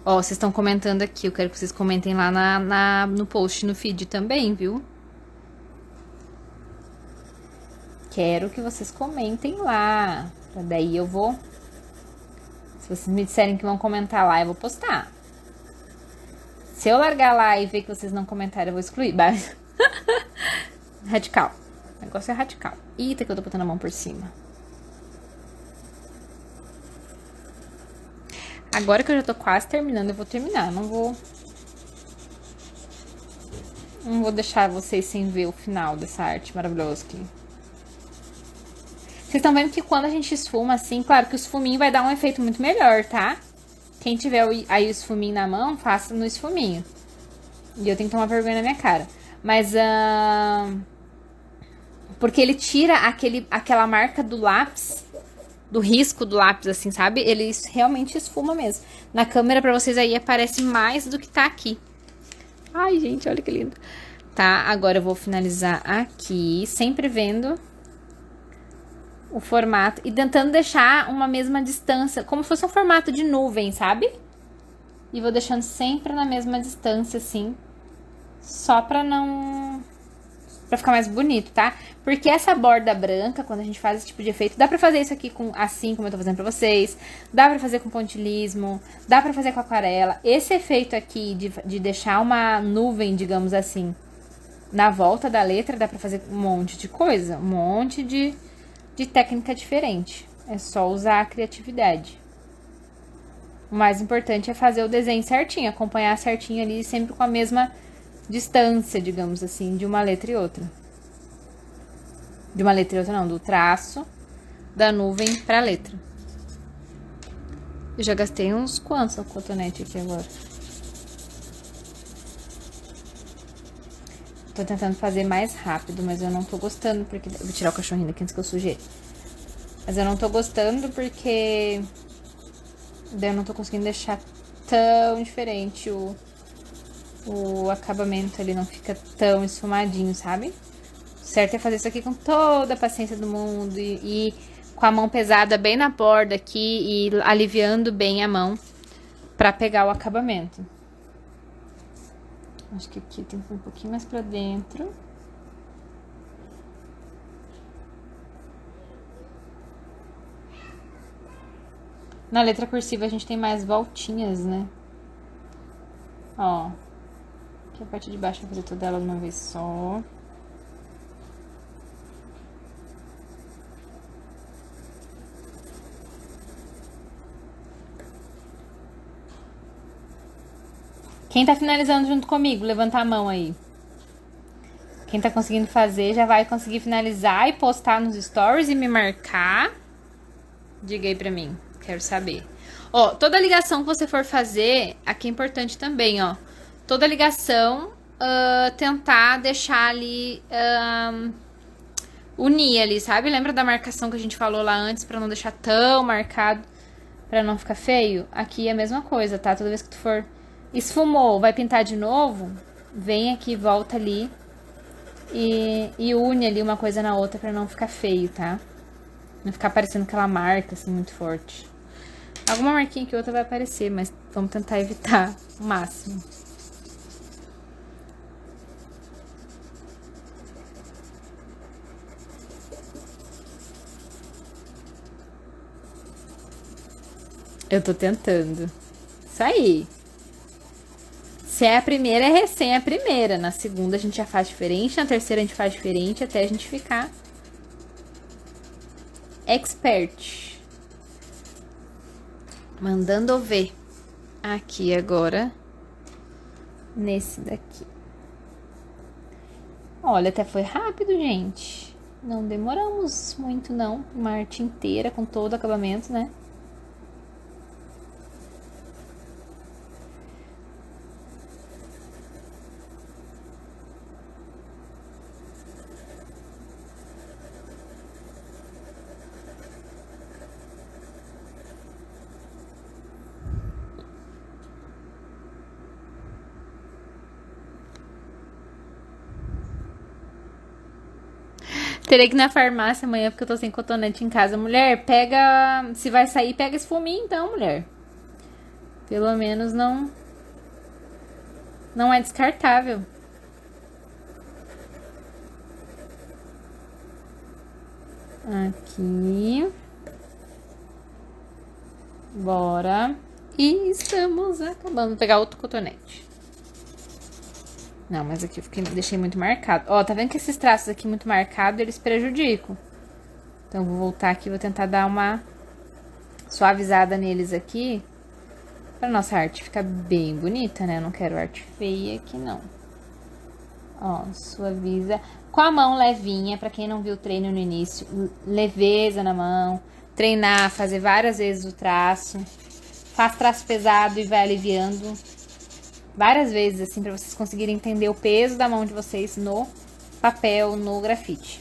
Ó, vocês estão comentando aqui, eu quero que vocês comentem lá no post, no feed também, viu? Quero que vocês comentem lá. Pra daí eu vou... Se vocês me disserem que vão comentar lá, eu vou postar. Se eu largar lá e ver que vocês não comentaram, eu vou excluir. Mas... Radical. O negócio é radical. Eita, que eu tô botando a mão por cima. Agora que eu já tô quase terminando, eu vou terminar. Não vou deixar vocês sem ver o final dessa arte maravilhosa aqui. Vocês estão vendo que quando a gente esfuma assim, claro que o esfuminho vai dar um efeito muito melhor, tá? Quem tiver aí o esfuminho na mão, faça no esfuminho. E eu tenho que tomar vergonha na minha cara. Mas, porque ele tira aquela marca do lápis, do risco do lápis, assim, sabe? Ele realmente esfuma mesmo. Na câmera, pra vocês aí, aparece mais do que tá aqui. Ai, gente, olha que lindo. Tá, agora eu vou finalizar aqui, sempre vendo o formato e tentando deixar uma mesma distância, como se fosse um formato de nuvem, sabe? E vou deixando sempre na mesma distância, assim, só pra não... pra ficar mais bonito, tá? Porque essa borda branca, quando a gente faz esse tipo de efeito, dá pra fazer isso aqui assim como eu tô fazendo pra vocês, dá pra fazer com pontilhismo, dá pra fazer com aquarela. Esse efeito aqui de deixar uma nuvem, digamos assim, na volta da letra, dá pra fazer um monte de coisa, um monte de técnica diferente. É só usar a criatividade. O mais importante é fazer o desenho certinho, acompanhar certinho ali, sempre com a mesma distância, digamos assim, de uma letra e outra. De uma letra e outra não, do traço da nuvem pra letra. Eu já gastei uns quantos no cotonete aqui agora? Tô tentando fazer mais rápido, mas eu não tô gostando, porque... Eu vou tirar o cachorrinho daqui antes que eu sujei. Mas eu não tô gostando porque... Daí eu não tô conseguindo deixar tão diferente o acabamento, ele não fica tão esfumadinho, sabe? O certo é fazer isso aqui com toda a paciência do mundo e com a mão pesada bem na borda aqui e aliviando bem a mão pra pegar o acabamento. Acho que aqui tem que ir um pouquinho mais pra dentro. Na letra cursiva a gente tem mais voltinhas, né? Ó. Aqui a parte de baixo eu vou fazer toda ela de uma vez só. Quem tá finalizando junto comigo, levanta a mão aí. Quem tá conseguindo fazer já vai conseguir finalizar e postar nos stories e me marcar. Diga aí pra mim, quero saber. Ó, toda ligação que você for fazer, aqui é importante também, ó. Toda ligação, tentar deixar ali, unir ali, sabe? Lembra da marcação que a gente falou lá antes, pra não deixar tão marcado, pra não ficar feio? Aqui é a mesma coisa, tá? Toda vez que tu for esfumou, vai pintar de novo, vem aqui, volta ali e une ali uma coisa na outra pra não ficar feio, tá? Não ficar aparecendo aquela marca, assim, muito forte. Alguma marquinha que outra vai aparecer, mas vamos tentar evitar o máximo. Eu tô tentando. Isso aí. Se é a primeira, é recém a primeira. Na segunda a gente já faz diferente, na terceira a gente faz diferente, até a gente ficar expert. Mandando ver aqui agora, nesse daqui. Olha, até foi rápido, gente. Não demoramos muito, não. Uma arte inteira com todo o acabamento, né? Terei que ir na farmácia amanhã porque eu tô sem cotonete em casa. Mulher, pega. Se vai sair, pega esse fuminho então, mulher. Pelo menos não. Não é descartável. Aqui. Bora. E estamos acabando. Vou pegar outro cotonete. Não, mas aqui eu deixei muito marcado. Ó, tá vendo que esses traços aqui muito marcados, eles prejudicam. Então, eu vou voltar aqui e vou tentar dar uma suavizada neles aqui. Pra nossa arte ficar bem bonita, né? Eu não quero arte feia aqui, não. Ó, suaviza. Com a mão levinha, pra quem não viu o treino no início. Leveza na mão. Treinar, fazer várias vezes o traço. Faz traço pesado e vai aliviando. Várias vezes, assim, pra vocês conseguirem entender o peso da mão de vocês no papel, no grafite.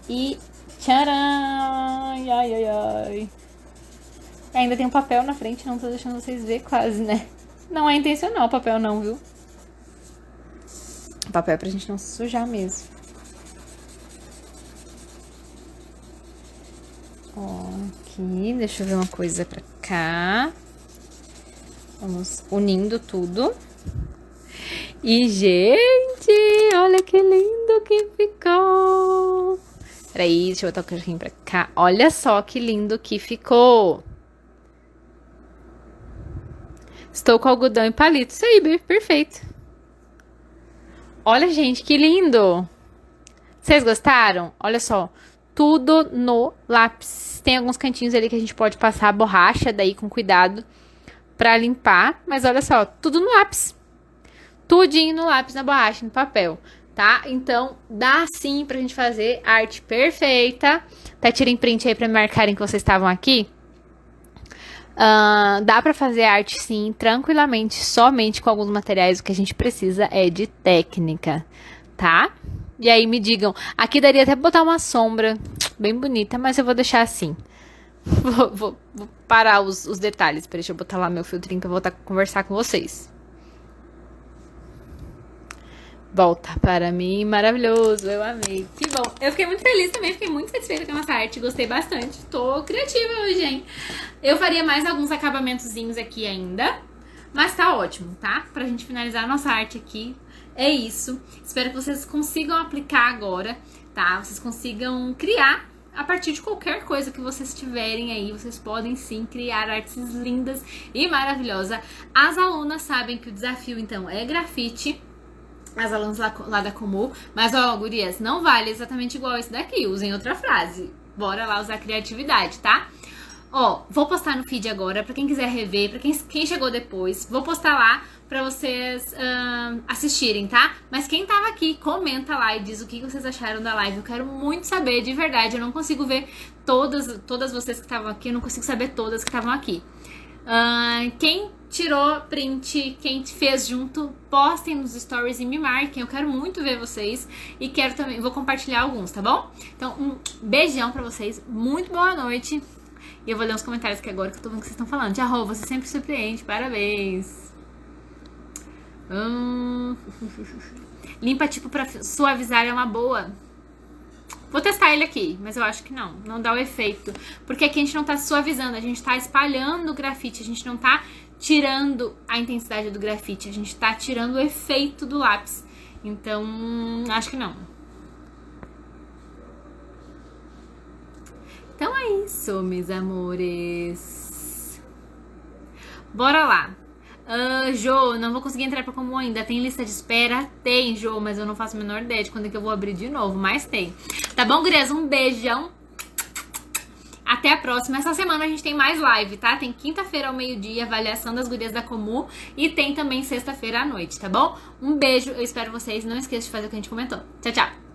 E tcharam! Ai, ai, ai. Ainda tem um papel na frente, não tô deixando vocês ver quase, né? Não é intencional o papel não, viu? O papel é pra gente não se sujar mesmo. Ó, aqui, deixa eu ver uma coisa pra cá. Vamos unindo tudo. E, gente, olha que lindo que ficou. Peraí, deixa eu botar o carrinho pra cá. Olha só que lindo que ficou. Estou com algodão e palito. Isso aí, perfeito. Olha, gente, que lindo. Vocês gostaram? Olha só. Tudo no lápis. Tem alguns cantinhos ali que a gente pode passar a borracha, daí com cuidado, pra limpar. Mas olha só, tudo no lápis. Tudinho no lápis, na borracha, no papel, tá? Então, dá sim pra gente fazer arte perfeita. Até tirem print aí pra me marcarem que vocês estavam aqui. Dá pra fazer arte sim, tranquilamente, somente com alguns materiais. O que a gente precisa é de técnica, tá? E aí me digam, aqui daria até botar uma sombra bem bonita, mas eu vou deixar assim. Vou parar os detalhes. Deixa eu botar lá meu filtrinho pra voltar a conversar com vocês. Volta para mim, maravilhoso, eu amei. Que bom, eu fiquei muito feliz também, fiquei muito satisfeita com a nossa arte, gostei bastante. Tô criativa hoje, hein? Eu faria mais alguns acabamentozinhos aqui ainda, mas tá ótimo, tá? Pra gente finalizar a nossa arte aqui, é isso. Espero que vocês consigam aplicar agora, tá? Vocês consigam criar a partir de qualquer coisa que vocês tiverem aí, vocês podem sim criar artes lindas e maravilhosas. As alunas sabem que o desafio, então, é grafite. As alunas lá da Comu. Mas, ó, gurias, não vale exatamente igual esse daqui. Usem outra frase. Bora lá usar criatividade, tá? Ó, vou postar no feed agora, pra quem quiser rever, pra quem chegou depois. Vou postar lá pra vocês assistirem, tá? Mas quem tava aqui, comenta lá e diz o que vocês acharam da live. Eu quero muito saber, de verdade. Eu não consigo ver todas vocês que estavam aqui. Eu não consigo saber todas que estavam aqui. Quem tirou print, quem fez junto, postem nos stories e me marquem. Eu quero muito ver vocês e quero também, vou compartilhar alguns, tá bom? Então, um beijão pra vocês, muito boa noite. E eu vou ler uns comentários aqui agora que eu tô vendo que vocês estão falando. Tia Rô, você sempre surpreende, parabéns. Limpa tipo pra suavizar é uma boa. Vou testar ele aqui, mas eu acho que não dá o efeito. Porque aqui a gente não tá suavizando, a gente tá espalhando o grafite, a gente não tá tirando a intensidade do grafite, a gente tá tirando o efeito do lápis. Então, acho que não. Então é isso, meus amores. Bora lá. Jô, não vou conseguir entrar pra Comu ainda. Tem lista de espera? Tem, Jô, mas eu não faço a menor ideia de quando é que eu vou abrir de novo. Mas tem. Tá bom, gurias? Um beijão. Até a próxima. Essa semana a gente tem mais live, tá? Tem quinta-feira ao meio-dia, avaliação das gurias da Comu. E tem também sexta-feira à noite, tá bom? Um beijo, eu espero vocês. Não esqueça de fazer o que a gente comentou. Tchau, tchau.